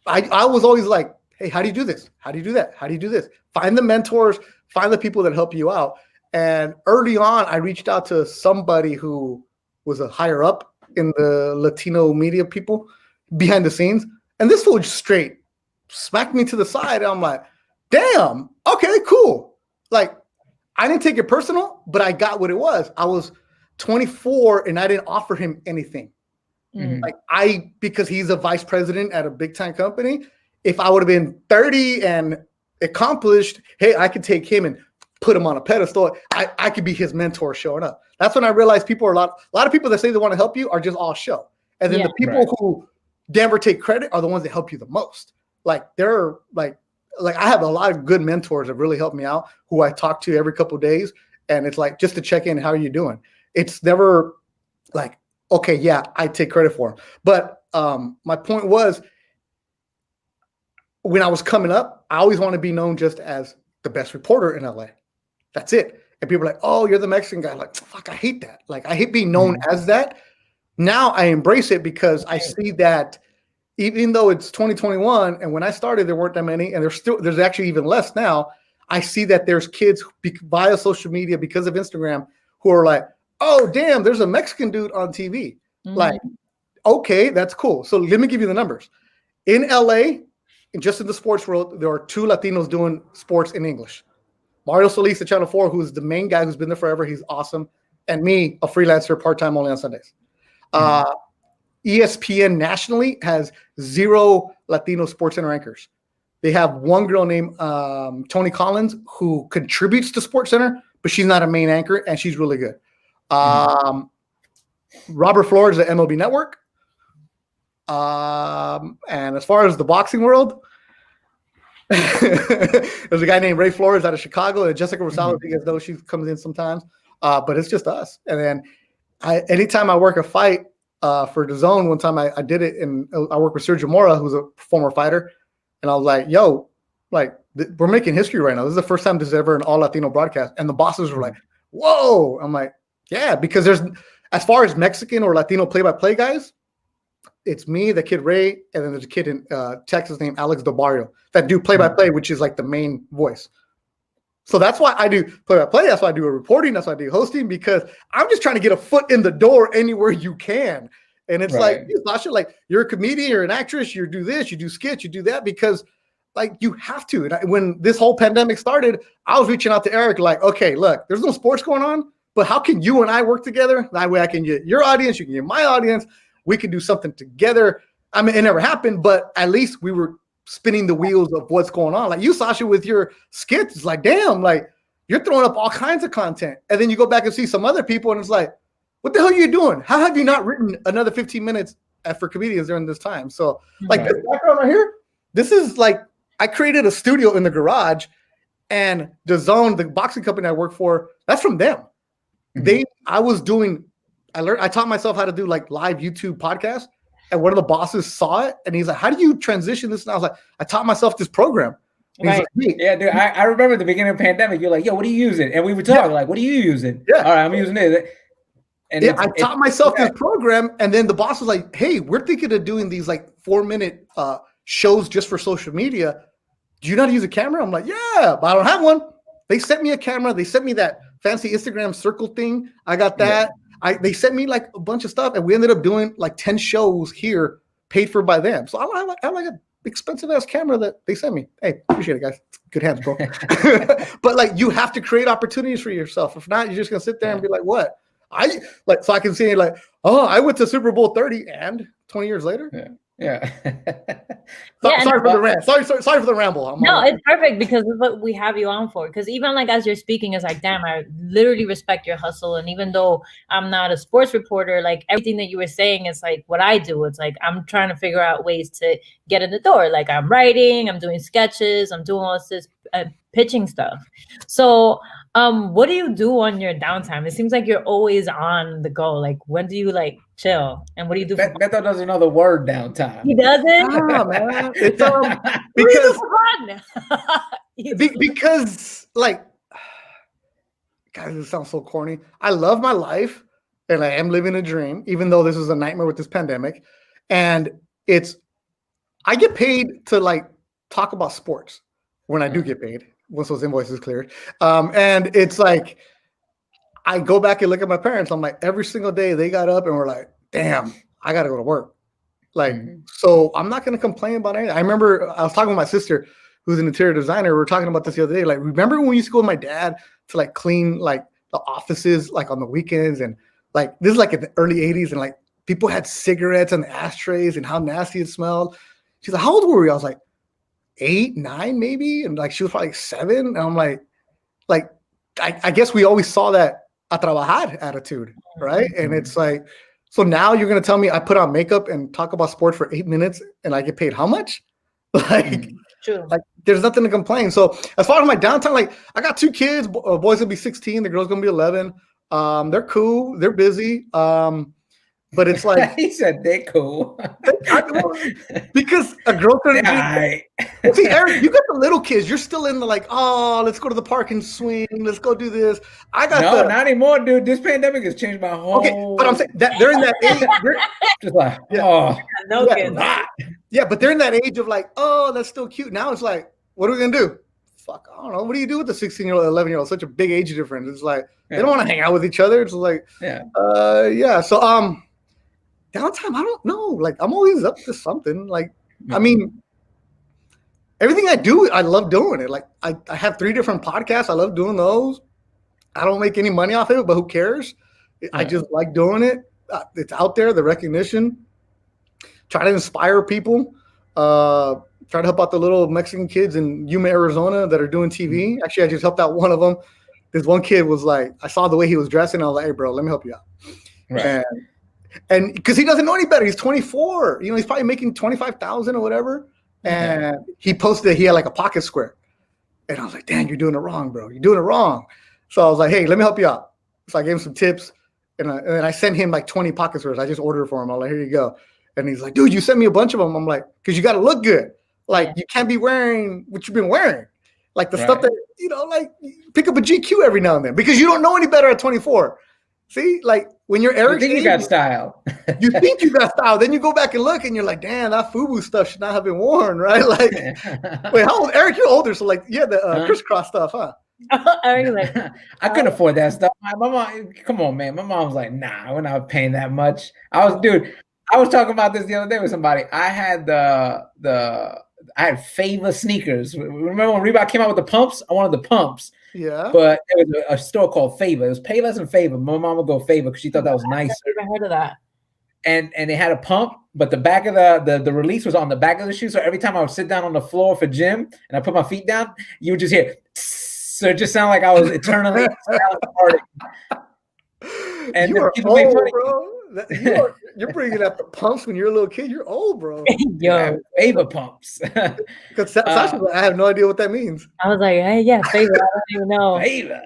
Speaker 3: was always like, hey, how do you do this? How do you do that? How do you do this? Find the mentors, find the people that help you out. And early on, I reached out to somebody who was a higher up in the Latino media people behind the scenes. And this fool just straight smacked me to the side. And I'm like, damn, okay, cool. Like, I didn't take it personal, but I got what it was. I was 24 and I didn't offer him anything. Like, because he's a vice president at a big time company. If I would have been 30 and accomplished, hey, I could take him and put him on a pedestal. I could be his mentor showing up. That's when I realized people are a lot of people that say they want to help you are just all show. And then the people who never take credit are the ones that help you the most. Like, they're like I have a lot of good mentors that really help me out, who I talk to every couple of days. And it's like, just to check in, how are you doing? It's never like, okay, yeah, I take credit for them. But my point was, when I was coming up, I always want to be known just as the best reporter in LA. That's it. And people are like, oh, you're the Mexican guy. Like, fuck, I hate that. Like, I hate being known as that. Now I embrace it because I see that even though it's 2021, and when I started, there weren't that many, and there's actually even less now. I see that there's kids via social media, because of Instagram, who are like, oh, damn, there's a Mexican dude on TV. Like, okay, that's cool. So let me give you the numbers. In LA, and just in the sports world, there are 2 Latinos doing sports in English. Mario Solis at Channel 4, who's the main guy who's been there forever. He's awesome. And me, a freelancer, part-time only on Sundays. ESPN nationally has 0 Latino sports center anchors. They have one girl named Toni Collins who contributes to SportsCenter, but she's not a main anchor, and she's really good. Robert Flores at MLB Network. And as far as the boxing world, there's a guy named Ray Flores out of Chicago, and Jessica Rosales, you guys know, she comes in sometimes. But it's just us. And then anytime I work a fight for the Zone, one time I did it, and I worked with Sergio Mora, who's a former fighter, and I was like, yo, like, we're making history right now. This is the first time this is ever an all Latino broadcast. And the bosses were like, whoa. I'm like, yeah, because there's, as far as Mexican or Latino play-by-play guys, it's me, the kid Ray, and then there's a kid in Texas named Alex Del Barrio that do play-by-play, which is like the main voice. So that's why I do play-by-play. That's why I do a reporting. That's why I do hosting, because I'm just trying to get a foot in the door anywhere you can. And it's like, Sasha, like, you're a comedian, you're an actress, you do this, you do skits, you do that, because like, you have to. And when this whole pandemic started, I was reaching out to Eric like, okay, look, there's no sports going on, but how can you and I work together? That way I can get your audience, you can get my audience. We can do something together. I mean, it never happened, but at least we were spinning the wheels of what's going on. Like you, Sasha, with your skits, it's like, damn, like, you're throwing up all kinds of content. And then you go back and see some other people, and it's like, what the hell are you doing? How have you not written another 15 minutes for comedians during this time? So, like, this background right here, this is like, I created a studio in the garage, and the Zone, the boxing company I work for, that's from them. I taught myself how to do like live YouTube podcasts, and one of the bosses saw it, and he's like, how do you transition this? And I was like, I taught myself this program.
Speaker 1: Right.
Speaker 3: Like, hey.
Speaker 1: Yeah, dude, I remember at the beginning of the pandemic, you're like, yo, what are you using? And we were talking like, what are you using?
Speaker 3: Yeah.
Speaker 1: All right, I'm using it. And
Speaker 3: I taught myself this program, and then the boss was like, hey, we're thinking of doing these like 4-minute shows just for social media. Do you know how to use a camera? I'm like, yeah, but I don't have one. They sent me a camera. They sent me that fancy Instagram circle thing. I got that. Yeah. They sent me like a bunch of stuff, and we ended up doing like 10 shows here, paid for by them. So I have like an expensive ass camera that they sent me. Hey, appreciate it, guys. Good hands, bro. But like, you have to create opportunities for yourself. If not, you're just gonna sit there and be like, what? So I can see like, oh, I went to Super Bowl 30, and 20 years later.
Speaker 1: Yeah.
Speaker 3: Sorry for the rant. Sorry for the ramble.
Speaker 2: No, it's perfect, because it's what we have you on for. Because even like as you're speaking, it's like, damn, I literally respect your hustle. And even though I'm not a sports reporter, like everything that you were saying is like what I do. It's like I'm trying to figure out ways to get in the door. Like I'm writing, I'm doing sketches, I'm doing all this pitching stuff. So what do you do on your downtime? It seems like you're always on the go. Like when do you like chill. And what do you do?
Speaker 1: Beto doesn't know the word downtime.
Speaker 2: He doesn't.
Speaker 3: Ah, man. It's
Speaker 2: Because
Speaker 3: because like, guys, this sounds so corny. I love my life and I am living a dream, even though this is a nightmare with this pandemic. And I get paid to like talk about sports when I do get paid, once those invoices cleared. And it's like, I go back and look at my parents. I'm like, every single day they got up and were like, damn, I got to go to work. Like, so I'm not going to complain about anything. I remember I was talking with my sister, who's an interior designer. We were talking about this the other day. Like, remember when we used to go with my dad to like clean like the offices, like on the weekends, and like this is like in the early 80s, and like people had cigarettes on the ashtrays and how nasty it smelled. She's like, how old were we? I was like 8, 9, maybe. And like, she was probably like 7. And I'm like, I guess we always saw that a trabajar attitude, right? And it's like, so now you're going to tell me I put on makeup and talk about sports for 8 minutes and I get paid how much? Like,
Speaker 2: true.
Speaker 3: Like, there's nothing to complain. So as far as my downtime, like I got 2 kids, boys will be 16, the girl's going to be 11. They're cool. They're busy. But it's like
Speaker 1: he said they're cool
Speaker 3: because a girl turns.
Speaker 1: Right.
Speaker 3: See, Eric, you got the little kids. You're still in the like, oh, let's go to the park and swing. Let's go do this. I got
Speaker 1: not anymore, dude. This pandemic has changed my whole.
Speaker 3: Okay, but I'm saying that they're in that age.
Speaker 1: Just like,
Speaker 2: kids.
Speaker 3: Yeah, but they're in that age of like, oh, that's still cute. Now it's like, what are we gonna do? Fuck, I don't know. What do you do with the 16-year-old, 11-year-old? Such a big age difference. It's like they don't want to hang out with each other. It's like, yeah. So downtime, I don't know. Like I'm always up to something. Like, I mean, everything I do, I love doing it. Like I have 3 different podcasts. I love doing those. I don't make any money off of it, but who cares? I just like doing it. It's out there, the recognition. Try to inspire people. Try to help out the little Mexican kids in Yuma, Arizona that are doing TV. Actually, I just helped out one of them. This one kid was like, I saw the way he was dressing. I was like, hey, bro, let me help you out.
Speaker 1: Right.
Speaker 3: And because he doesn't know any better. He's 24. You know, he's probably making 25,000 or whatever. And he posted that he had like a pocket square. And I was like, damn, you're doing it wrong, bro. You're doing it wrong. So I was like, hey, let me help you out. So I gave him some tips. And then I sent him like 20 pocket squares. I just ordered for him. I was like, here you go. And he's like, dude, you sent me a bunch of them. I'm like, because you got to look good. Like, you can't be wearing what you've been wearing. Like the stuff that, you know, like pick up a GQ every now and then because you don't know any better at 24. See, like when you're Eric,
Speaker 1: you think you got style.
Speaker 3: You think you got style. Then you go back and look and you're like, damn, that FUBU stuff should not have been worn, right? Like, wait, how old? Eric, you're older. So like, yeah, the crisscross stuff, huh?
Speaker 1: I couldn't afford that stuff. My mom, come on, man. My mom was like, nah, we're not paying that much. I was talking about this the other day with somebody. I had I had Favor sneakers. Remember when Reebok came out with the pumps? I wanted the pumps.
Speaker 3: Yeah.
Speaker 1: But there was a store called Favor. It was Payless and Favor. My mom would go Favor because she thought that was nicer.
Speaker 2: I've never heard of that.
Speaker 1: And it had a pump, but the back of the release was on the back of the shoe. So every time I would sit down on the floor for gym and I put my feet down, you would just hear. So it just sounded like I was eternally and
Speaker 3: you are old, bro. You're bringing up the pumps when you're a little kid. You're old, bro.
Speaker 1: Yo, Favor pumps.
Speaker 3: Because Sasha, I have no idea what that means.
Speaker 2: I was like, hey, yeah, Favor. I don't even know.
Speaker 1: Favor.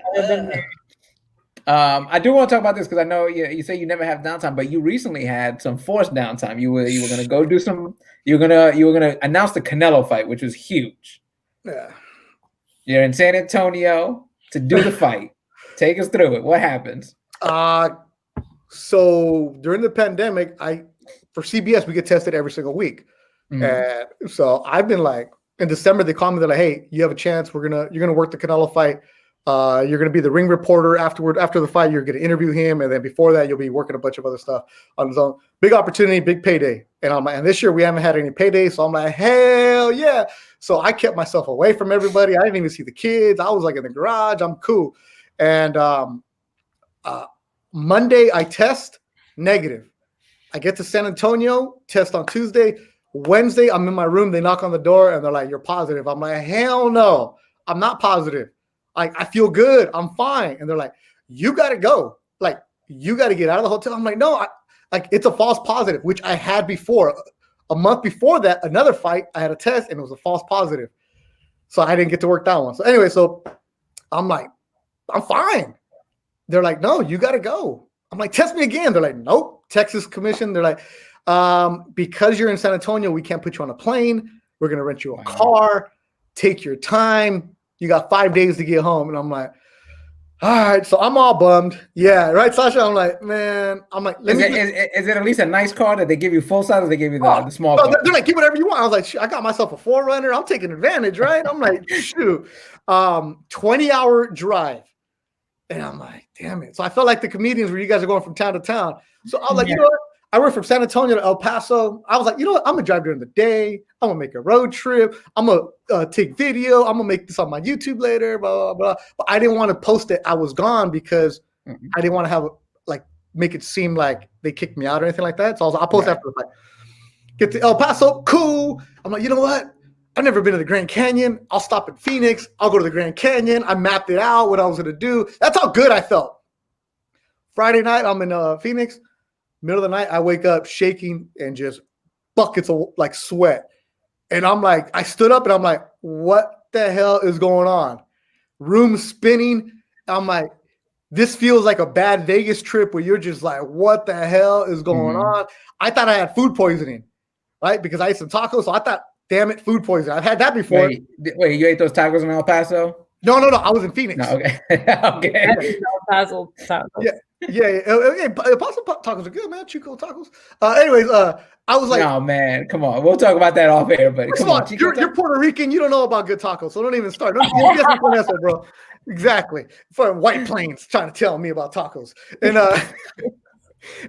Speaker 1: I do want to talk about this because I know you say you never have downtime, but you recently had some forced downtime. You were gonna go do some. You were gonna announce the Canelo fight, which was huge.
Speaker 3: Yeah.
Speaker 1: You're in San Antonio to do the fight. Take us through it. What happens?
Speaker 3: So during the pandemic, for CBS we get tested every single week, and so I've been like in December they called me. They're like, hey, you have a chance. You're gonna work the Canelo fight. You're gonna be the ring reporter after the fight. You're gonna interview him, and then before that, you'll be working a bunch of other stuff on his own. Big opportunity, big payday. And I'm like, and this year we haven't had any payday, so I'm like, hell yeah. So I kept myself away from everybody. I didn't even see the kids. I was like in the garage. I'm cool. And Monday I test negative. I get to San Antonio, test on Tuesday. Wednesday I'm in my room. They knock on the door and they're like, you're positive. I'm like, hell no, I'm not positive. Like, I feel good. I'm fine. And they're like, you got to go. Like, you got to get out of the hotel. I'm like, no, it's a false positive, which I had before. A month before that, another fight, I had a test and it was a false positive. So I didn't get to work that one. So anyway, so I'm like, I'm fine. They're like, no, you got to go. I'm like, test me again. They're like, nope. Texas Commission. They're like, because you're in San Antonio, we can't put you on a plane. We're going to rent you a car. Take your time. You got 5 days to get home. And I'm like, all right. So I'm all bummed. Yeah. Right, Sasha? I'm like, man. I'm like,
Speaker 1: is it at least a nice car that they give you full size or they give you the small car?
Speaker 3: They're like, get whatever you want. I was like, I got myself a 4Runner. I'm taking advantage, right? I'm like, shoot. 20-hour drive. And I'm like, damn it. So I felt like the comedians where you guys are going from town to town. So I was like, you know what? I went from San Antonio to El Paso. I was like, you know what? I'm going to drive during the day. I'm going to make a road trip. I'm going to take video. I'm going to make this on my YouTube later, blah, blah, blah. But I didn't want to post it. I was gone because I didn't want to have, like, make it seem like they kicked me out or anything like that. So I'll post after, like, get to El Paso. Cool. I'm like, you know what? I've never been to the Grand Canyon. I'll stop in Phoenix. I'll go to the Grand Canyon. I mapped it out, what I was going to do. That's how good I felt. Friday night, I'm in Phoenix. Middle of the night, I wake up shaking and just buckets of like sweat. And I'm like, I stood up and I'm like, what the hell is going on? Room spinning. I'm like, this feels like a bad Vegas trip where you're just like, what the hell is going on? I thought I had food poisoning, right? Because I ate some tacos. So I thought, damn it, food poisoning. I've had that before.
Speaker 1: Wait, you ate those tacos in El Paso?
Speaker 3: No. I was in Phoenix.
Speaker 1: No, okay. Okay.
Speaker 2: El Paso tacos.
Speaker 3: Yeah. El Paso tacos are good, man. Chico tacos. Anyways, I was like,
Speaker 1: no, man, come on. We'll talk about that off air, but come on.
Speaker 3: You're Puerto Rican. You don't know about good tacos, so don't even start. Don't get con eso, bro. Exactly. For White Plains trying to tell me about tacos. And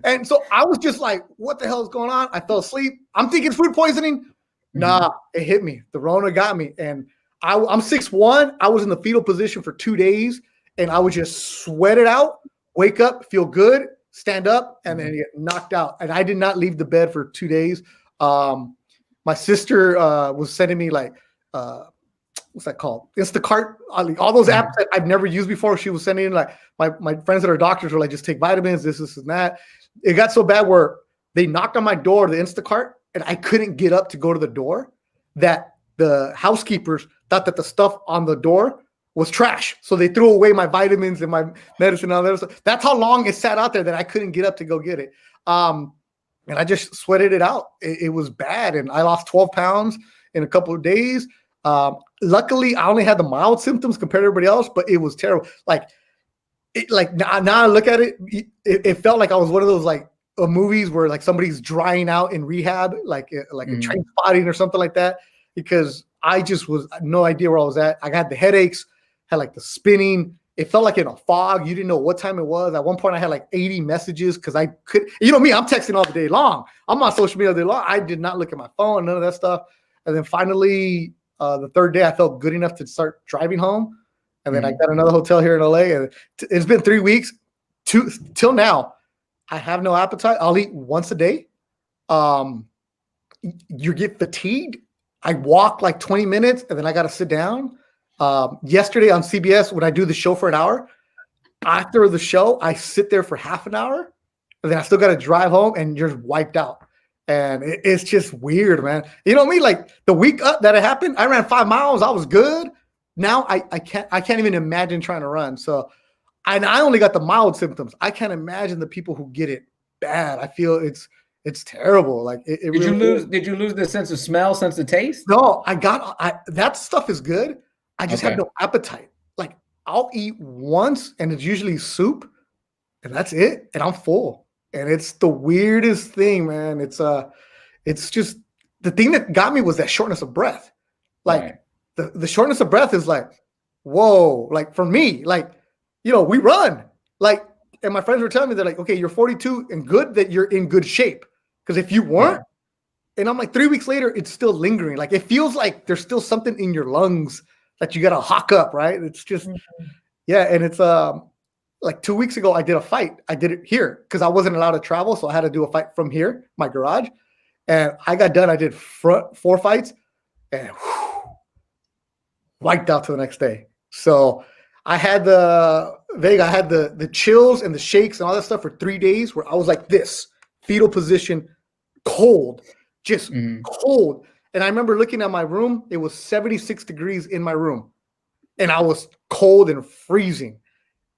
Speaker 3: and so I was just like, what the hell is going on? I fell asleep. I'm thinking food poisoning. Nah, it hit me. The Rona got me. And I'm 6'1". I was in the fetal position for 2 days, and I would just sweat it out, wake up, feel good, stand up, and then get knocked out. And I did not leave the bed for 2 days. My sister was sending me like, what's that called? Instacart, all those apps that I've never used before. She was sending in like my friends that are doctors were like, just take vitamins, this and that. It got so bad where they knocked on my door, the Instacart, and I couldn't get up to go to the door, that the housekeepers thought that the stuff on the door was trash. So they threw away my vitamins and my medicine and all that stuff. That's how long it sat out there that I couldn't get up to go get it. And I just sweated it out. It was bad. And I lost 12 pounds in a couple of days. Luckily, I only had the mild symptoms compared to everybody else, but it was terrible. Now I look at it, it felt like I was one of those like movies where like somebody's drying out in rehab, like a train spotting or something like that, because I just was no idea where I was at. I got the headaches, had like the spinning. It felt like in a fog. You didn't know what time it was. At one point, I had like 80 messages because I could, you know me, I'm texting all the day long. I'm on social media all day long. I did not look at my phone, none of that stuff. And then finally, the third day, I felt good enough to start driving home. And then I got another hotel here in LA. And it's been 3 weeks till now. I have no appetite. I'll eat once a day. You get fatigued. I walk like 20 minutes and then I got to sit down. Yesterday on CBS, when I do the show for an hour, after the show, I sit there for half an hour and then I still got to drive home and you're wiped out. And it's just weird, man. You know what I mean? Like the week up that it happened, I ran 5 miles. I was good. Now I can't even imagine trying to run. So, and I only got the mild symptoms. I can't imagine the people who get it bad. I feel it's terrible. Like
Speaker 1: did you lose the sense of smell, sense of taste?
Speaker 3: No, that stuff is good. I just have no appetite. Like I'll eat once and it's usually soup and that's it. And I'm full. And it's the weirdest thing, man. It's just the thing that got me was that shortness of breath. Like the shortness of breath is like, whoa, like for me, like, you know, we run like, and my friends were telling me, they're like, okay, you're 42 and good that you're in good shape. Because if you weren't, and I'm like 3 weeks later, it's still lingering. Like it feels like there's still something in your lungs that you got to hawk up, right? It's just, and it's like 2 weeks ago, I did a fight. I did it here because I wasn't allowed to travel. So I had to do a fight from here, my garage. And I got done. I did 4 fights and wiped out to the next day. So I had the chills and the shakes and all that stuff for 3 days where I was like this, fetal position, cold, just cold. And I remember looking at my room, it was 76 degrees in my room. And I was cold and freezing.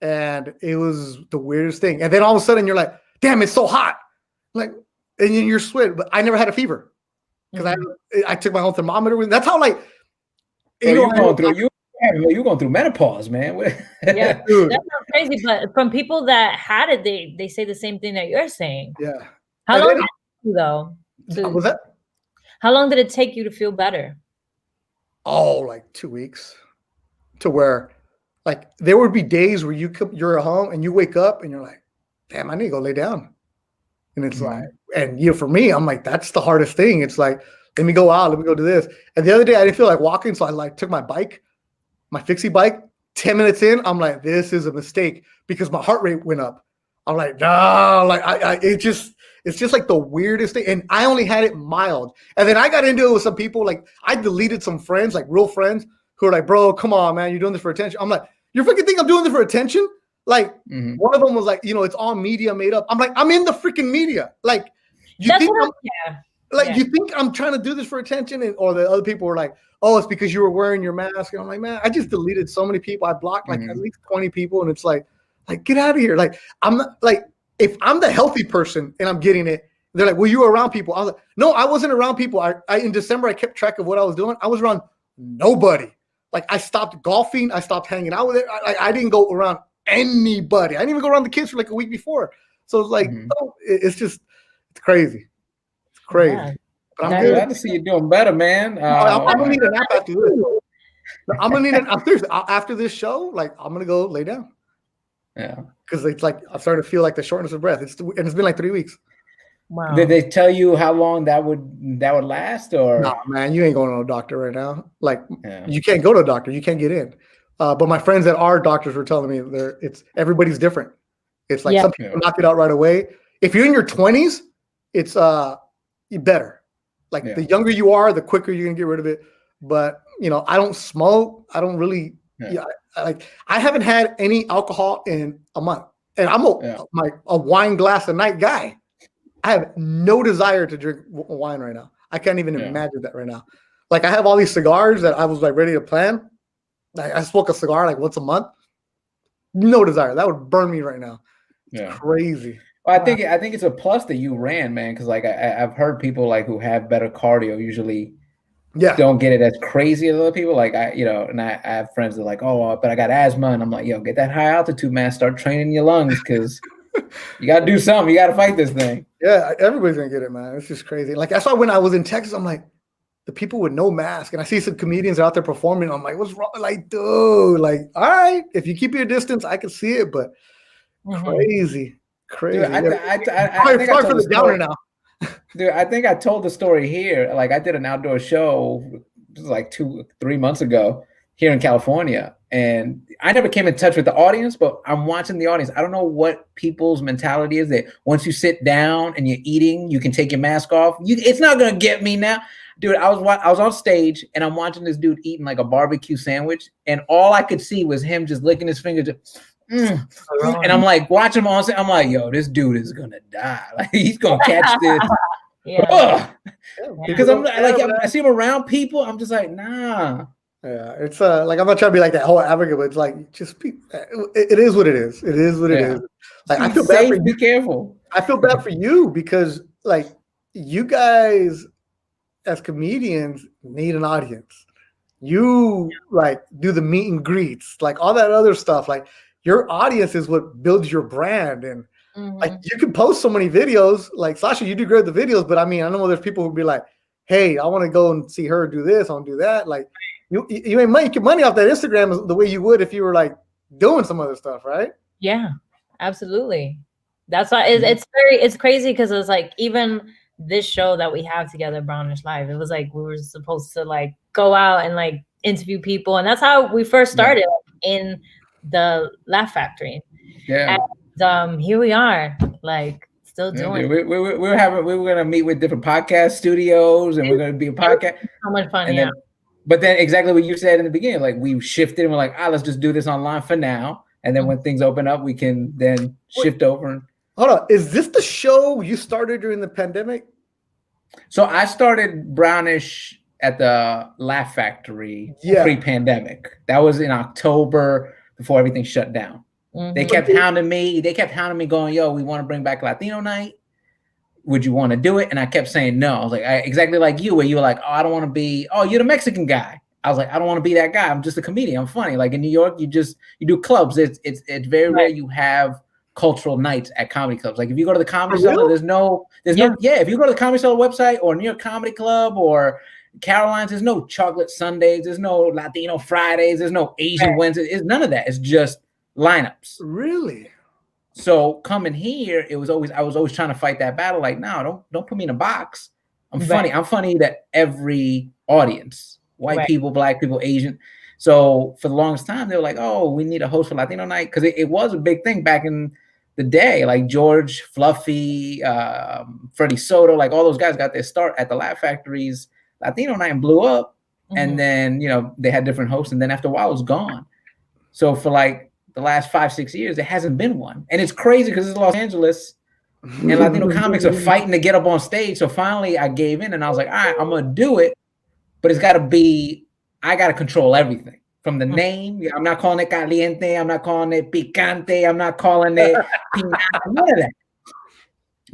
Speaker 3: and it was the weirdest thing. And then all of a sudden you're like, damn, it's so hot. Like, and then you're sweating. But I never had a fever because I took my own thermometer. That's how like
Speaker 1: you're going through menopause, man.
Speaker 2: Yeah, dude. That's not crazy. But from people that had it, they say the same thing that you're saying.
Speaker 3: Yeah.
Speaker 2: How long did it take you though?
Speaker 3: Was that?
Speaker 2: How long did it take you to feel better?
Speaker 3: Oh, like 2 weeks. To where, like, there would be days where you're at home and you wake up and you're like, damn, I need to go lay down. And it's like, and for me, I'm like, that's the hardest thing. It's like, let me go out, let me go do this. And the other day I didn't feel like walking, so I like took my fixie bike. 10 minutes in, I'm like, this is a mistake because my heart rate went up. I'm like, no, like it's just like the weirdest thing. And I only had it mild. And then I got into it with some people. Like I deleted some friends, like real friends, who are like, bro, come on, man, you're doing this for attention. I'm like, you freaking think I'm doing this for attention? Like one of them was like, it's all media made up. I'm like, I'm in the freaking media. Like you think I'm trying to do this for attention? Or the other people were like, oh, it's because you were wearing your mask. And I'm like, man, I just deleted so many people. I blocked like at least 20 people. And it's like, get out of here. Like, I'm not like, if I'm the healthy person and I'm getting it, they're like, well, you were around people. I was like, no, I wasn't around people. I in December, I kept track of what I was doing. I was around nobody. Like I stopped golfing. I stopped hanging out with it. I didn't go around anybody. I didn't even go around the kids for like a week before. So it's like, it's crazy. It's crazy. Yeah.
Speaker 1: But I'm glad to see you doing better, man.
Speaker 3: I'm gonna need a nap after this. I'm gonna need after this show. Like I'm gonna go lay down.
Speaker 1: Yeah,
Speaker 3: because it's like I'm starting to feel like the shortness of breath. It's been like 3 weeks.
Speaker 2: Wow.
Speaker 1: Did they tell you how long that would last? Or
Speaker 3: no, man, you ain't going to a doctor right now. Like you can't go to a doctor. You can't get in. But my friends that are doctors were telling me everybody's different. It's like some people knock it out right away. If you're in your 20s, it's better. Like the younger you are, the quicker you're gonna get rid of it. But I don't smoke. I don't really. I haven't had any alcohol in a month, and I'm a wine glass a night guy. I have no desire to drink wine right now. I can't even imagine that right now. Like I have all these cigars that I was like ready to plan. I smoke a cigar like once a month. No desire. That would burn me right now. It's crazy.
Speaker 1: Well, I think it's a plus that you ran, man, because like I've heard people like who have better cardio usually don't get it as crazy as other people. Like and I have friends that are like, oh, but I got asthma, and I'm like, yo, get that high altitude, man. Start training your lungs because you got to do something. You got to fight this thing.
Speaker 3: Yeah, everybody's gonna get it, man. It's just crazy. Like that's why when I was in Texas, I'm like, the people with no mask, and I see some comedians out there performing. I'm like, what's wrong? Like, dude, like, all right, if you keep your distance, I can see it, but crazy. Dude,
Speaker 1: I think I told for the downer now. Dude, I think I told the story here. Like I did an outdoor show like 2-3 months ago here in California, and I never came in touch with the audience, but I'm watching the audience. I don't know what people's mentality is that once you sit down and you're eating, you can take your mask off. It's not gonna get me now, dude. I was on stage and I'm watching this dude eating like a barbecue sandwich, and all I could see was him just licking his fingers. And I'm like, watch him on. I'm like, yo, this dude is gonna die. Like he's gonna catch this. Because I'm like, I see him around people. I'm just like, nah.
Speaker 3: Yeah, it's like I'm not trying to be like that whole advocate, but it's like just it is what it is. It is what it is. Like I feel bad for you.
Speaker 1: Be careful.
Speaker 3: I feel bad for you because like you guys as comedians need an audience. You like do the meet and greets, like all that other stuff. Like your audience is what builds your brand. And like you can post so many videos. Like Sasha, you do great with the videos, but I mean, I know there's people who'd be like, hey, I want to go and see her do this, I want to do that. Like you ain't make your money off that Instagram the way you would if you were like doing some other stuff, right?
Speaker 2: Yeah, absolutely. That's why it's crazy because it's like even this show that we have together, Brownish Live, it was like we were supposed to like go out and like interview people, and that's how we first started in the Laugh Factory.
Speaker 1: Yeah.
Speaker 2: And here we are, like still doing.
Speaker 1: We were gonna meet with different podcast studios, and we're gonna be a podcast.
Speaker 2: So much fun,
Speaker 1: But then exactly what you said in the beginning, like we shifted and we're like, let's just do this online for now, and then when things open up, we can then shift over.
Speaker 3: Hold on, is this the show you started during the pandemic?
Speaker 1: So I started Brownish at the Laugh Factory pre-pandemic. That was in October before everything shut down. They kept hounding me. They kept hounding me going, yo, we want to bring back Latino night. Would you want to do it? And I kept saying no. I was like, exactly like you, where you were like, oh, I don't want to be, oh, you're the Mexican guy. I was like, I don't want to be that guy. I'm just a comedian. I'm funny. Like in New York, you do clubs. It's very rare you have cultural nights at comedy clubs. Like if you go to the Comedy Cellar, there's no, if you go to the Comedy Cellar website or New York Comedy Club or Caroline's, there's no chocolate Sundays, there's no Latino Fridays, there's no Asian Wednesdays. It's none of that. It's just lineups.
Speaker 3: Really?
Speaker 1: So coming here, I was always trying to fight that battle. Like, no, don't put me in a box. I'm funny. I'm funny to every audience. White people, black people, Asian. So for the longest time, they were like, oh, we need a host for Latino night. Because it was a big thing back in the day. Like George, Fluffy, Freddie Soto, like all those guys got their start at the Laugh Factory's Latino night and blew up. And then, they had different hosts. And then after a while, it was gone. So for like the last 5-6 years, there hasn't been one. And it's crazy because it's Los Angeles and Latino comics are fighting to get up on stage. So finally I gave in and I was like, all right, I'm going to do it. But it's got to be, I got to control everything from the name. I'm not calling it caliente. I'm not calling it picante. I'm not calling it pinata, none of that.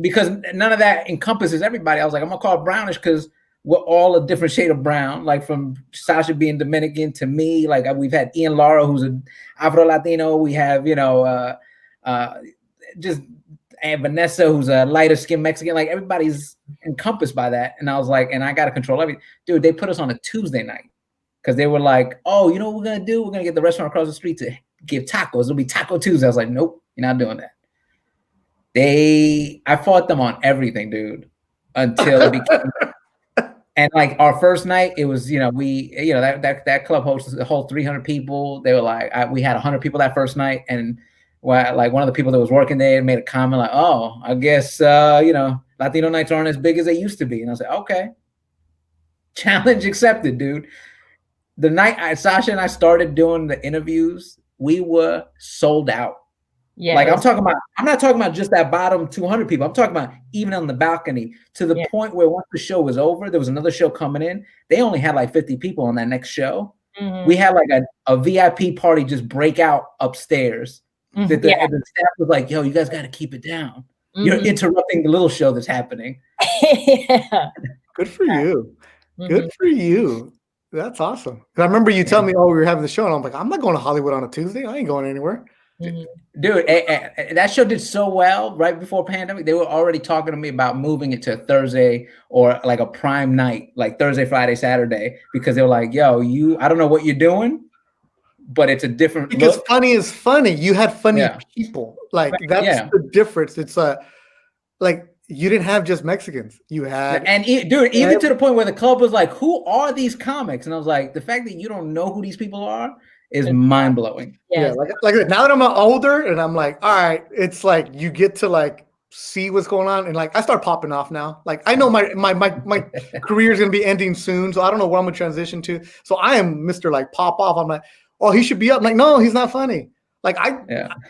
Speaker 1: Because none of that encompasses everybody. I was like, I'm going to call it brownish because we're all a different shade of brown. Like from Sasha being Dominican to me, like we've had Ian Lara, who's an Afro-Latino. We have, and Vanessa, who's a lighter skinned Mexican. Like everybody's encompassed by that. And I was like, and I got to control everything. Dude, they put us on a Tuesday night because they were like, oh, you know what we're going to do? We're going to get the restaurant across the street to give tacos. It'll be Taco Tuesday. I was like, nope, you're not doing that. I fought them on everything, dude, until it became. And like our first night, it was, that club hosted the whole 300 people. They were like, we had 100 people that first night. And like one of the people that was working there made a comment like, oh, I guess, Latino nights aren't as big as they used to be. And I was like, okay, challenge accepted, dude. The night Sasha and I started doing the interviews, we were sold out. Yeah, like I'm not talking about just that bottom 200 people. I'm talking about even on the balcony to the point where once the show was over, there was another show coming in. They only had like 50 people on that next show. We had like a VIP party just break out upstairs. The staff was like, yo, you guys got to keep it down. You're interrupting the little show that's happening.
Speaker 3: Good for you. Good for you. That's awesome. I remember you telling me, oh, we were having the show. And I'm like, I'm not going to Hollywood on a Tuesday. I ain't going anywhere.
Speaker 1: Dude, that show did so well right before pandemic. They were already talking to me about moving it to Thursday or like a prime night, like Thursday, Friday, Saturday, because they were like, yo, I don't know what you're doing, but it's a different
Speaker 3: because
Speaker 1: look.
Speaker 3: Funny is funny. You had funny people. Like that's the difference. It's like you didn't have just Mexicans. You had
Speaker 1: even to the point where the club was like, who are these comics? And I was like, the fact that you don't know who these people are is mind blowing.
Speaker 3: Yeah, like now that I'm older and I'm like, all right, it's like you get to like see what's going on and like I start popping off now. Like I know my career is gonna be ending soon, so I don't know where I'm gonna transition to. So I am Mr. like pop off. I'm like, oh, he should be up. I'm like, no, he's not funny. Like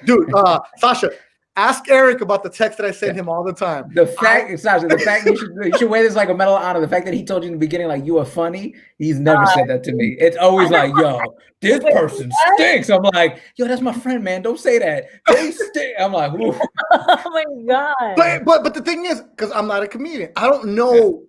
Speaker 3: dude, Sasha. Ask Eric about the text that I send him all the time.
Speaker 1: Sasha, the fact you should wear this like a medal of honor. The fact that he told you in the beginning, like you are funny, he's never said that to me. It's always like, yo, this person stinks. I'm like, yo, that's my friend, man. Don't say that. They stink. I'm like, ooh.
Speaker 2: Oh my God.
Speaker 3: But the thing is, because I'm not a comedian, I don't know.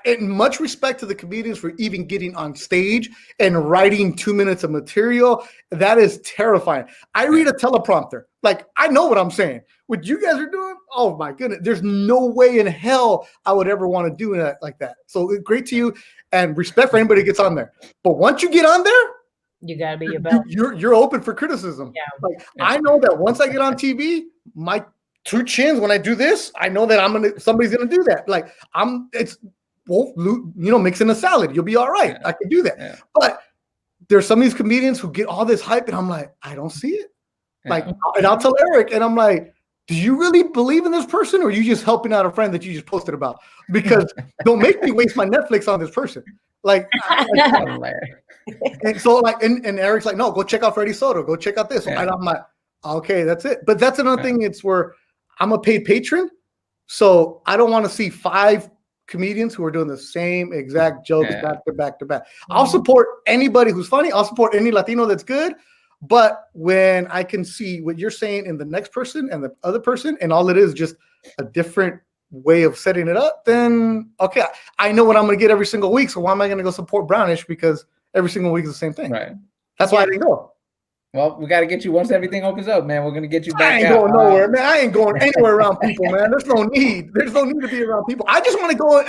Speaker 3: And much respect to the comedians for even getting on stage and writing 2 minutes of material. That is terrifying. I read a teleprompter. Like, I know what I'm saying. What you guys are doing, oh my goodness. There's no way in hell I would ever want to do that like that. So great to you and respect for anybody who gets on there. But once you get on there,
Speaker 2: you got to be your best.
Speaker 3: You're open for criticism. Yeah. Like, I know that once I get on TV, my two chins, when I do this, I know that somebody's going to do that. Like, mix in a salad. You'll be all right. I can do that. Yeah. But there's some of these comedians who get all this hype, and I'm like, I don't see it. Like, and I'll tell Eric, and I'm like, do you really believe in this person, or are you just helping out a friend that you just posted about? Because don't make me waste my Netflix on this person. Like, and so like, and Eric's like, no, go check out Freddie Soto. Go check out this. Yeah. And I'm like, okay, that's it. But that's another thing. It's where I'm a paid patron, so I don't want to see 5 comedians who are doing the same exact jokes back to back to back. I'll support anybody who's funny. I'll support any Latino that's good. But when I can see what you're saying in the next person and the other person, and all it is just a different way of setting it up, then okay, I know what I'm going to get every single week. So why am I going to go support Brownish? Because every single week is the same thing.
Speaker 1: Right.
Speaker 3: That's why I didn't go.
Speaker 1: Well, we got to get you once everything opens up, man. We're going to get you back.
Speaker 3: I ain't going nowhere, man. I ain't going anywhere around people, man. There's no need. There's no need to be around people. I just want to go.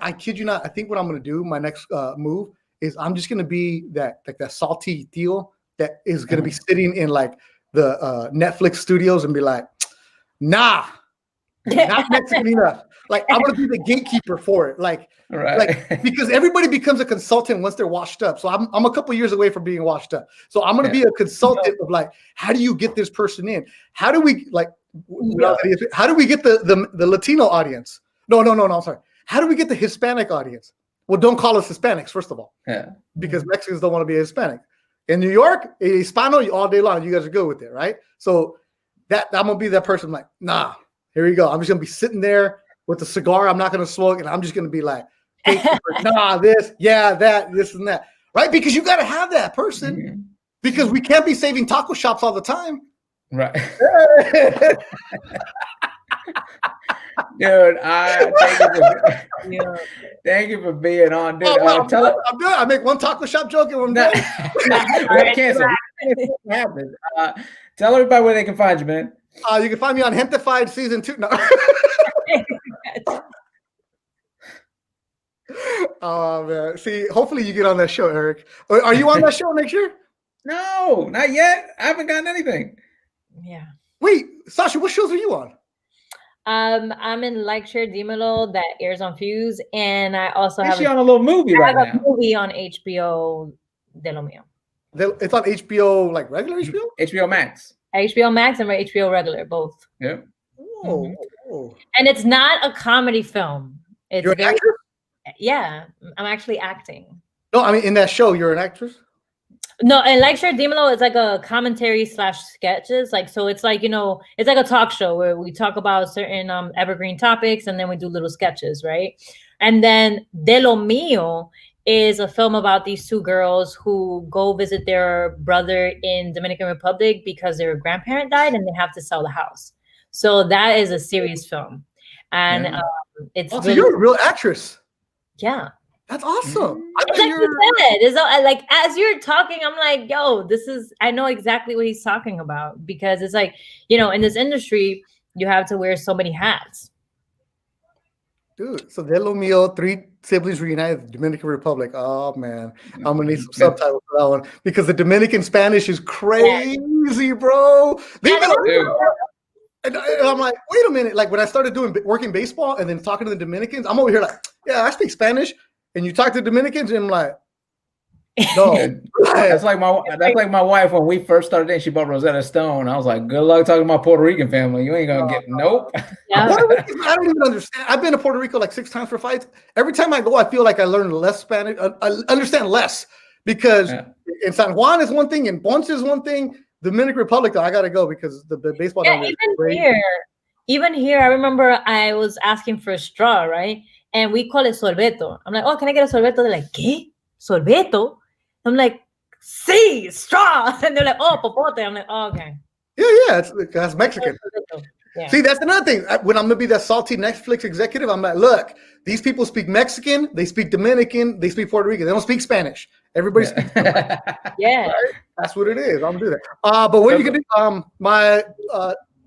Speaker 3: I kid you not. I think what I'm going to do, my next move, is I'm just going to be that salty deal that is going to be sitting in like the Netflix studios and be like, nah, not Mexican enough. Like I'm going to be the gatekeeper for it. Like because everybody becomes a consultant once they're washed up. So I'm a couple years away from being washed up. So I'm going to be a consultant of like, how do you get this person in? How do we how do we get the Latino audience? No, I'm sorry. How do we get the Hispanic audience? Well, don't call us Hispanics, first of all. Yeah. Because Mexicans don't want to be a Hispanic. In New York, a Hispano all day long. You guys are good with it, right? So I'm gonna be that person like, nah, here we go. I'm just gonna be sitting there with the cigar. I'm not gonna smoke, and I'm just gonna be like, nah, this, yeah, that, this and that. Right? Because you gotta have that person. Because we can't be saving taco shops all the time.
Speaker 1: Right. Dude, thank you for being on, dude.
Speaker 3: I'm good. I make one taco shop joke and I'm done.
Speaker 1: Cancel. Tell everybody where they can find you, man.
Speaker 3: You can find me on Hentified Season 2. No. Oh man. See, hopefully you get on that show, Eric. Are you on that show next year?
Speaker 1: No, not yet. I haven't gotten anything.
Speaker 2: Yeah.
Speaker 3: Wait, Sasha, what shows are you on?
Speaker 2: I'm in Like, Share, Dímelo that airs on Fuse, and I also have
Speaker 1: on a little movie right now.
Speaker 2: A movie on HBO de lo mío.
Speaker 3: It's on HBO, like regular HBO?
Speaker 1: HBO Max.
Speaker 2: HBO Max and HBO regular, both.
Speaker 1: Yeah.
Speaker 3: Oh.
Speaker 2: And it's not a comedy film. It's
Speaker 3: You're an actress?
Speaker 2: Yeah, I'm actually acting.
Speaker 3: No, I mean in that show, you're an actress?
Speaker 2: No, and Like, Share, Dímelo is like a commentary / sketches. Like, so it's like, it's like a talk show where we talk about certain evergreen topics and then we do little sketches, right? And then De Lo Mío is a film about these two girls who go visit their brother in Dominican Republic because their grandparent died and they have to sell the house. So that is a serious film. And it's
Speaker 3: so you're a real actress.
Speaker 2: Yeah.
Speaker 3: That's awesome.
Speaker 2: Like as you're talking, I'm like, yo, I know exactly what he's talking about, because it's like, in this industry, you have to wear so many hats.
Speaker 3: Dude, so De Lo Mío, 3 siblings reunited, Dominican Republic. Oh man, I'm gonna need some subtitles for that one because the Dominican Spanish is crazy, bro. And I'm like, wait a minute. Like when I started working baseball and then talking to the Dominicans, I'm over here like, yeah, I speak Spanish. And you talk to Dominicans, and I'm like, no.
Speaker 1: That's like my wife when we first started dating. She bought Rosetta Stone. I was like, good luck talking to my Puerto Rican family. You ain't gonna get nope.
Speaker 3: Yeah. Puerto Rican, I don't even understand. I've been to Puerto Rico like 6 times for fights. Every time I go, I feel like I learn less Spanish. I understand less because in San Juan is one thing, and Ponce is one thing. Dominican Republic, though, I gotta go because the baseball.
Speaker 2: Yeah, even here, I remember I was asking for a straw, right? And we call it sorbeto. I'm like, oh, can I get a sorbeto? They're like, ¿qué? Sorbeto? I'm like, sí, straw. And they're like, oh, popote. I'm like, oh, okay.
Speaker 3: Yeah, that's Mexican. Yeah. See, that's another thing. When I'm going to be that salty Netflix executive, I'm like, look, these people speak Mexican, they speak Dominican, they speak Puerto Rican. They don't speak Spanish. Everybody speaks Spanish.
Speaker 2: Yeah.
Speaker 3: Right? That's what it is. I'm going to do that. But what you can do, my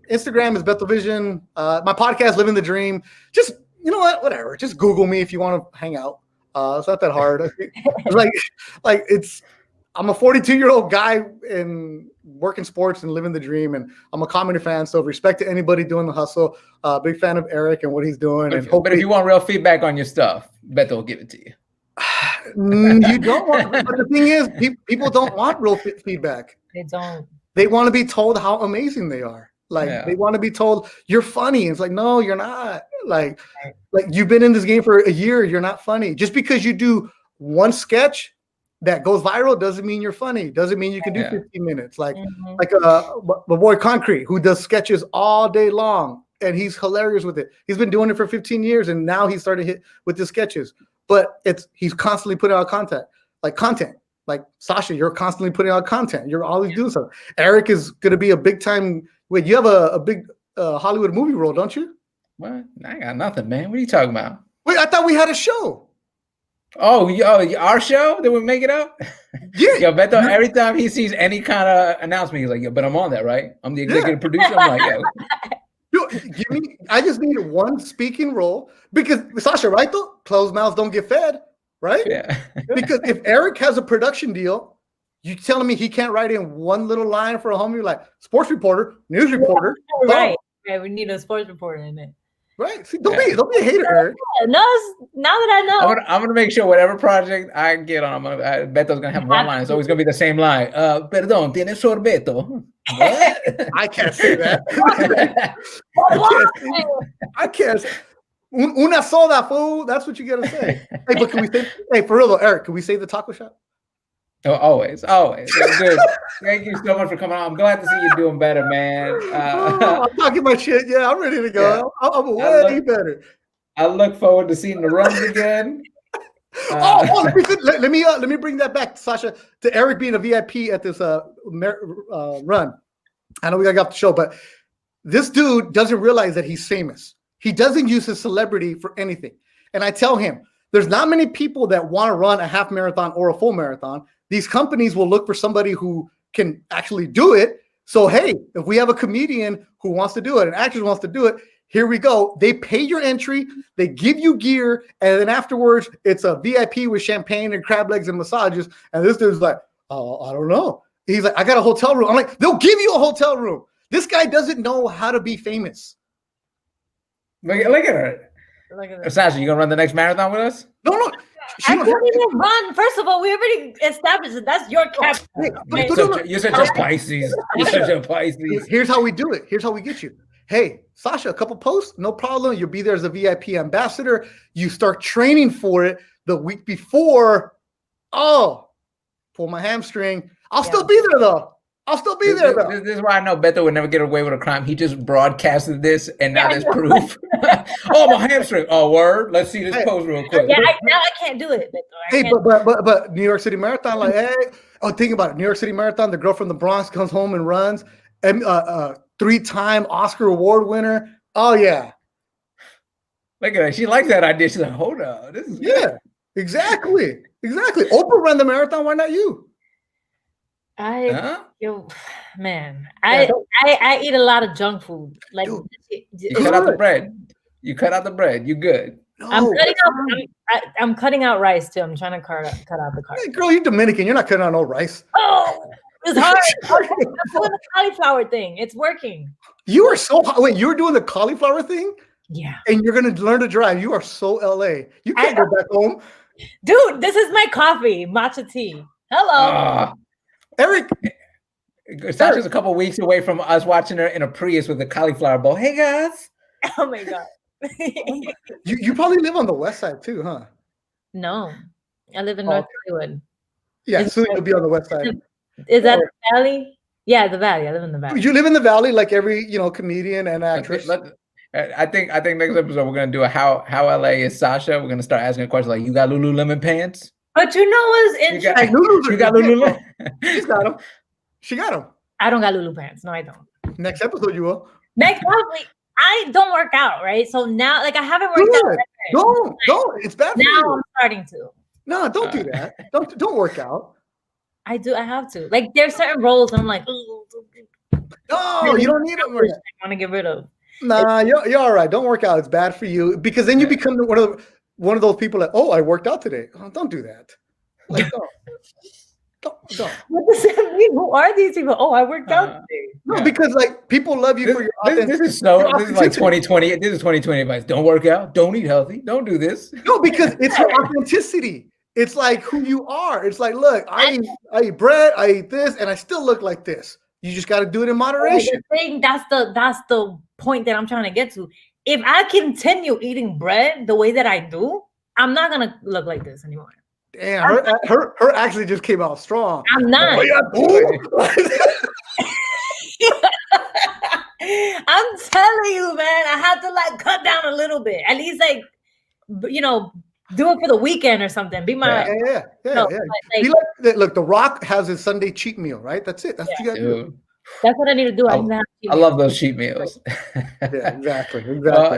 Speaker 3: Instagram is Beto Vision. My podcast, Living the Dream. Just, you know what? Whatever. Just Google me if you want to hang out. It's not that hard. I'm a 42-year-old guy in working sports and living the dream, and I'm a comedy fan. So respect to anybody doing the hustle. Big fan of Eric and what he's doing.
Speaker 1: But if you want real feedback on your stuff, Beto will give it to you.
Speaker 3: You don't want. But the thing is, people don't want real feedback.
Speaker 2: They don't.
Speaker 3: They want to be told how amazing they are. They want to be told you're funny. It's like, no, you're not. Like you've been in this game for a year. You're not funny. Just because you do one sketch that goes viral doesn't mean you're funny. Doesn't mean you can do 15 minutes. Like the boy Concrete, who does sketches all day long, and he's hilarious with it. He's been doing it for 15 years, and now he started hit with the sketches. But he's constantly putting out content. Like Sasha, you're constantly putting out content. You're always doing something. Erik is going to be a big time. Wait, you have a big Hollywood movie role, don't you?
Speaker 1: What? I got nothing, man. What are you talking about?
Speaker 3: Wait, I thought we had a show.
Speaker 1: Oh, our show that we make it up?
Speaker 3: Yeah.
Speaker 1: Yo, Beto, every time he sees any kind of announcement, he's like, yo, but I'm on that, right? I'm the executive producer. I'm like, yo.
Speaker 3: I just need one speaking role because Sasha, right though? Closed mouths don't get fed, right?
Speaker 1: Yeah.
Speaker 3: Because if Erik has a production deal, you telling me he can't write in one little line for a homie like sports reporter, news reporter.
Speaker 2: Right. Yeah, we need a sports reporter in it.
Speaker 3: Right. See, don't be a hater, Erik.
Speaker 2: No, now that I know.
Speaker 1: I'm gonna make sure whatever project I get on, Beto's gonna have one line. It's always gonna be the same line. Perdón, ¿tienes sorbeto? What?
Speaker 3: I can't say that. I can't say. Una soda, fool. That's what you gotta say. Hey, but can we say? Hey, for real though, Erik, can we say the taco shop?
Speaker 1: Oh, always. It's good. Thank you so much for coming on. I'm glad to see you doing better, man.
Speaker 3: I'm talking my shit. Yeah, I'm ready to go. Yeah. I'm way better.
Speaker 1: I look forward to seeing the runs again.
Speaker 3: Let me bring that back, Sasha, to Erik being a VIP at this run. I know we got off the show, but this dude doesn't realize that he's famous. He doesn't use his celebrity for anything. And I tell him, there's not many people that want to run a half marathon or a full marathon. These companies will look for somebody who can actually do it. So, hey, if we have a comedian who wants to do it, an actress wants to do it, here we go. They pay your entry, they give you gear, and then afterwards, it's a VIP with champagne and crab legs and massages. And this dude's like, oh, I don't know. He's like, I got a hotel room. I'm like, they'll give you a hotel room. This guy doesn't know how to be famous.
Speaker 1: Look at her. Sasha, you gonna run the next marathon with us?
Speaker 3: No.
Speaker 2: I can't even run. First of all, we already established that that's your cap.
Speaker 1: You're such a Pisces. You're such a Pisces.
Speaker 3: Here's how we do it. Here's how we get you. Hey, Sasha, a couple posts, no problem. You'll be there as a VIP ambassador. You start training for it the week before. Oh, pull my hamstring. I'll still be there though.
Speaker 1: This is why I know Beto would never get away with a crime. He just broadcasted this, and now there's proof. Oh, my hamstring. Oh, word. Let's see this post real quick.
Speaker 2: Yeah, now I can't do it, Beto.
Speaker 3: Hey, but New York City Marathon, like, hey, think about it. New York City Marathon, the girl from the Bronx comes home and runs. 3-time Oscar Award winner. Oh yeah.
Speaker 1: Look at her. She likes that idea. She's like, hold on. This is good.
Speaker 3: Exactly. Oprah ran the marathon. Why not you?
Speaker 2: I eat a lot of junk food. Like,
Speaker 1: dude, you cut out the bread. You good.
Speaker 3: No,
Speaker 2: I'm cutting out rice too. I'm trying to cut out the carbs.
Speaker 3: Hey, girl, you're Dominican. You're not cutting out no rice.
Speaker 2: Oh, it's hard. I'm doing the cauliflower thing. It's working.
Speaker 3: You are so hot. Wait, you're doing the cauliflower thing?
Speaker 2: Yeah.
Speaker 3: And you're gonna learn to drive. You are so LA. You can't go back home.
Speaker 2: Dude, this is my coffee, matcha tea. Hello.
Speaker 3: Erik.
Speaker 1: Sasha's a couple weeks away from us watching her in a Prius with a cauliflower bowl. Hey guys.
Speaker 2: Oh my God.
Speaker 3: You probably live on the west side too, huh?
Speaker 2: No. I live in North Hollywood.
Speaker 3: Yeah, soon you'll be on the west side.
Speaker 2: Is that the valley? Yeah, the valley. I live in the valley.
Speaker 3: You live in the valley like every comedian and actress.
Speaker 1: I think next episode we're gonna do a how LA is Sasha. We're gonna start asking a question like, you got Lululemon pants?
Speaker 2: But you know what's interesting?
Speaker 1: You got Lululemon?
Speaker 3: She's got them. She got them.
Speaker 2: I don't got Lulu pants. No, I don't.
Speaker 3: Next episode you will.
Speaker 2: Next probably. I don't work out, right? So now, like, I haven't worked out.
Speaker 3: Don't. It's bad for
Speaker 2: you.
Speaker 3: Now
Speaker 2: I'm starting to.
Speaker 3: No, don't do that. Don't work out.
Speaker 2: I do. I have to. Like, there's certain roles, and I'm like,
Speaker 3: no, you don't need them.
Speaker 2: I want to get rid of.
Speaker 3: Nah, you're all right. Don't work out. It's bad for you because then you become one of those people that, oh, I worked out today. Oh, don't do that. Like, don't.
Speaker 2: What does that mean? Who are these people? Oh, I worked out today.
Speaker 3: No, because like people love you for your
Speaker 1: this is like 2020. This is 2020 advice. Don't work out. Don't eat healthy. Don't do this.
Speaker 3: No, because it's your authenticity. It's like who you are. It's like, look, I eat bread, I eat this, and I still look like this. You just got to do it in moderation.
Speaker 2: That's the point that I'm trying to get to. If I continue eating bread the way that I do, I'm not gonna look like this anymore.
Speaker 3: Damn, her actually just came out strong.
Speaker 2: I'm not.
Speaker 3: Oh, yeah.
Speaker 2: I'm telling you, man, I have to like cut down a little bit. At least like, do it for the weekend or something. Be my
Speaker 3: Yeah.
Speaker 2: no,
Speaker 3: Be
Speaker 2: like,
Speaker 3: look, The Rock has his Sunday cheat meal, right? That's it. That's what you gotta do.
Speaker 1: Dude,
Speaker 2: that's what I need to do. I need to have
Speaker 1: I love those cheat meals.
Speaker 3: Yeah, exactly.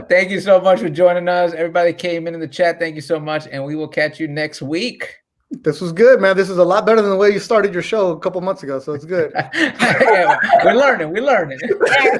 Speaker 1: Thank you so much for joining us. Everybody came in the chat. Thank you so much, and we will catch you next week.
Speaker 3: This was good, man. This is a lot better than the way you started your show a couple months ago, so it's good.
Speaker 1: Yeah, we're learning.
Speaker 2: Yeah,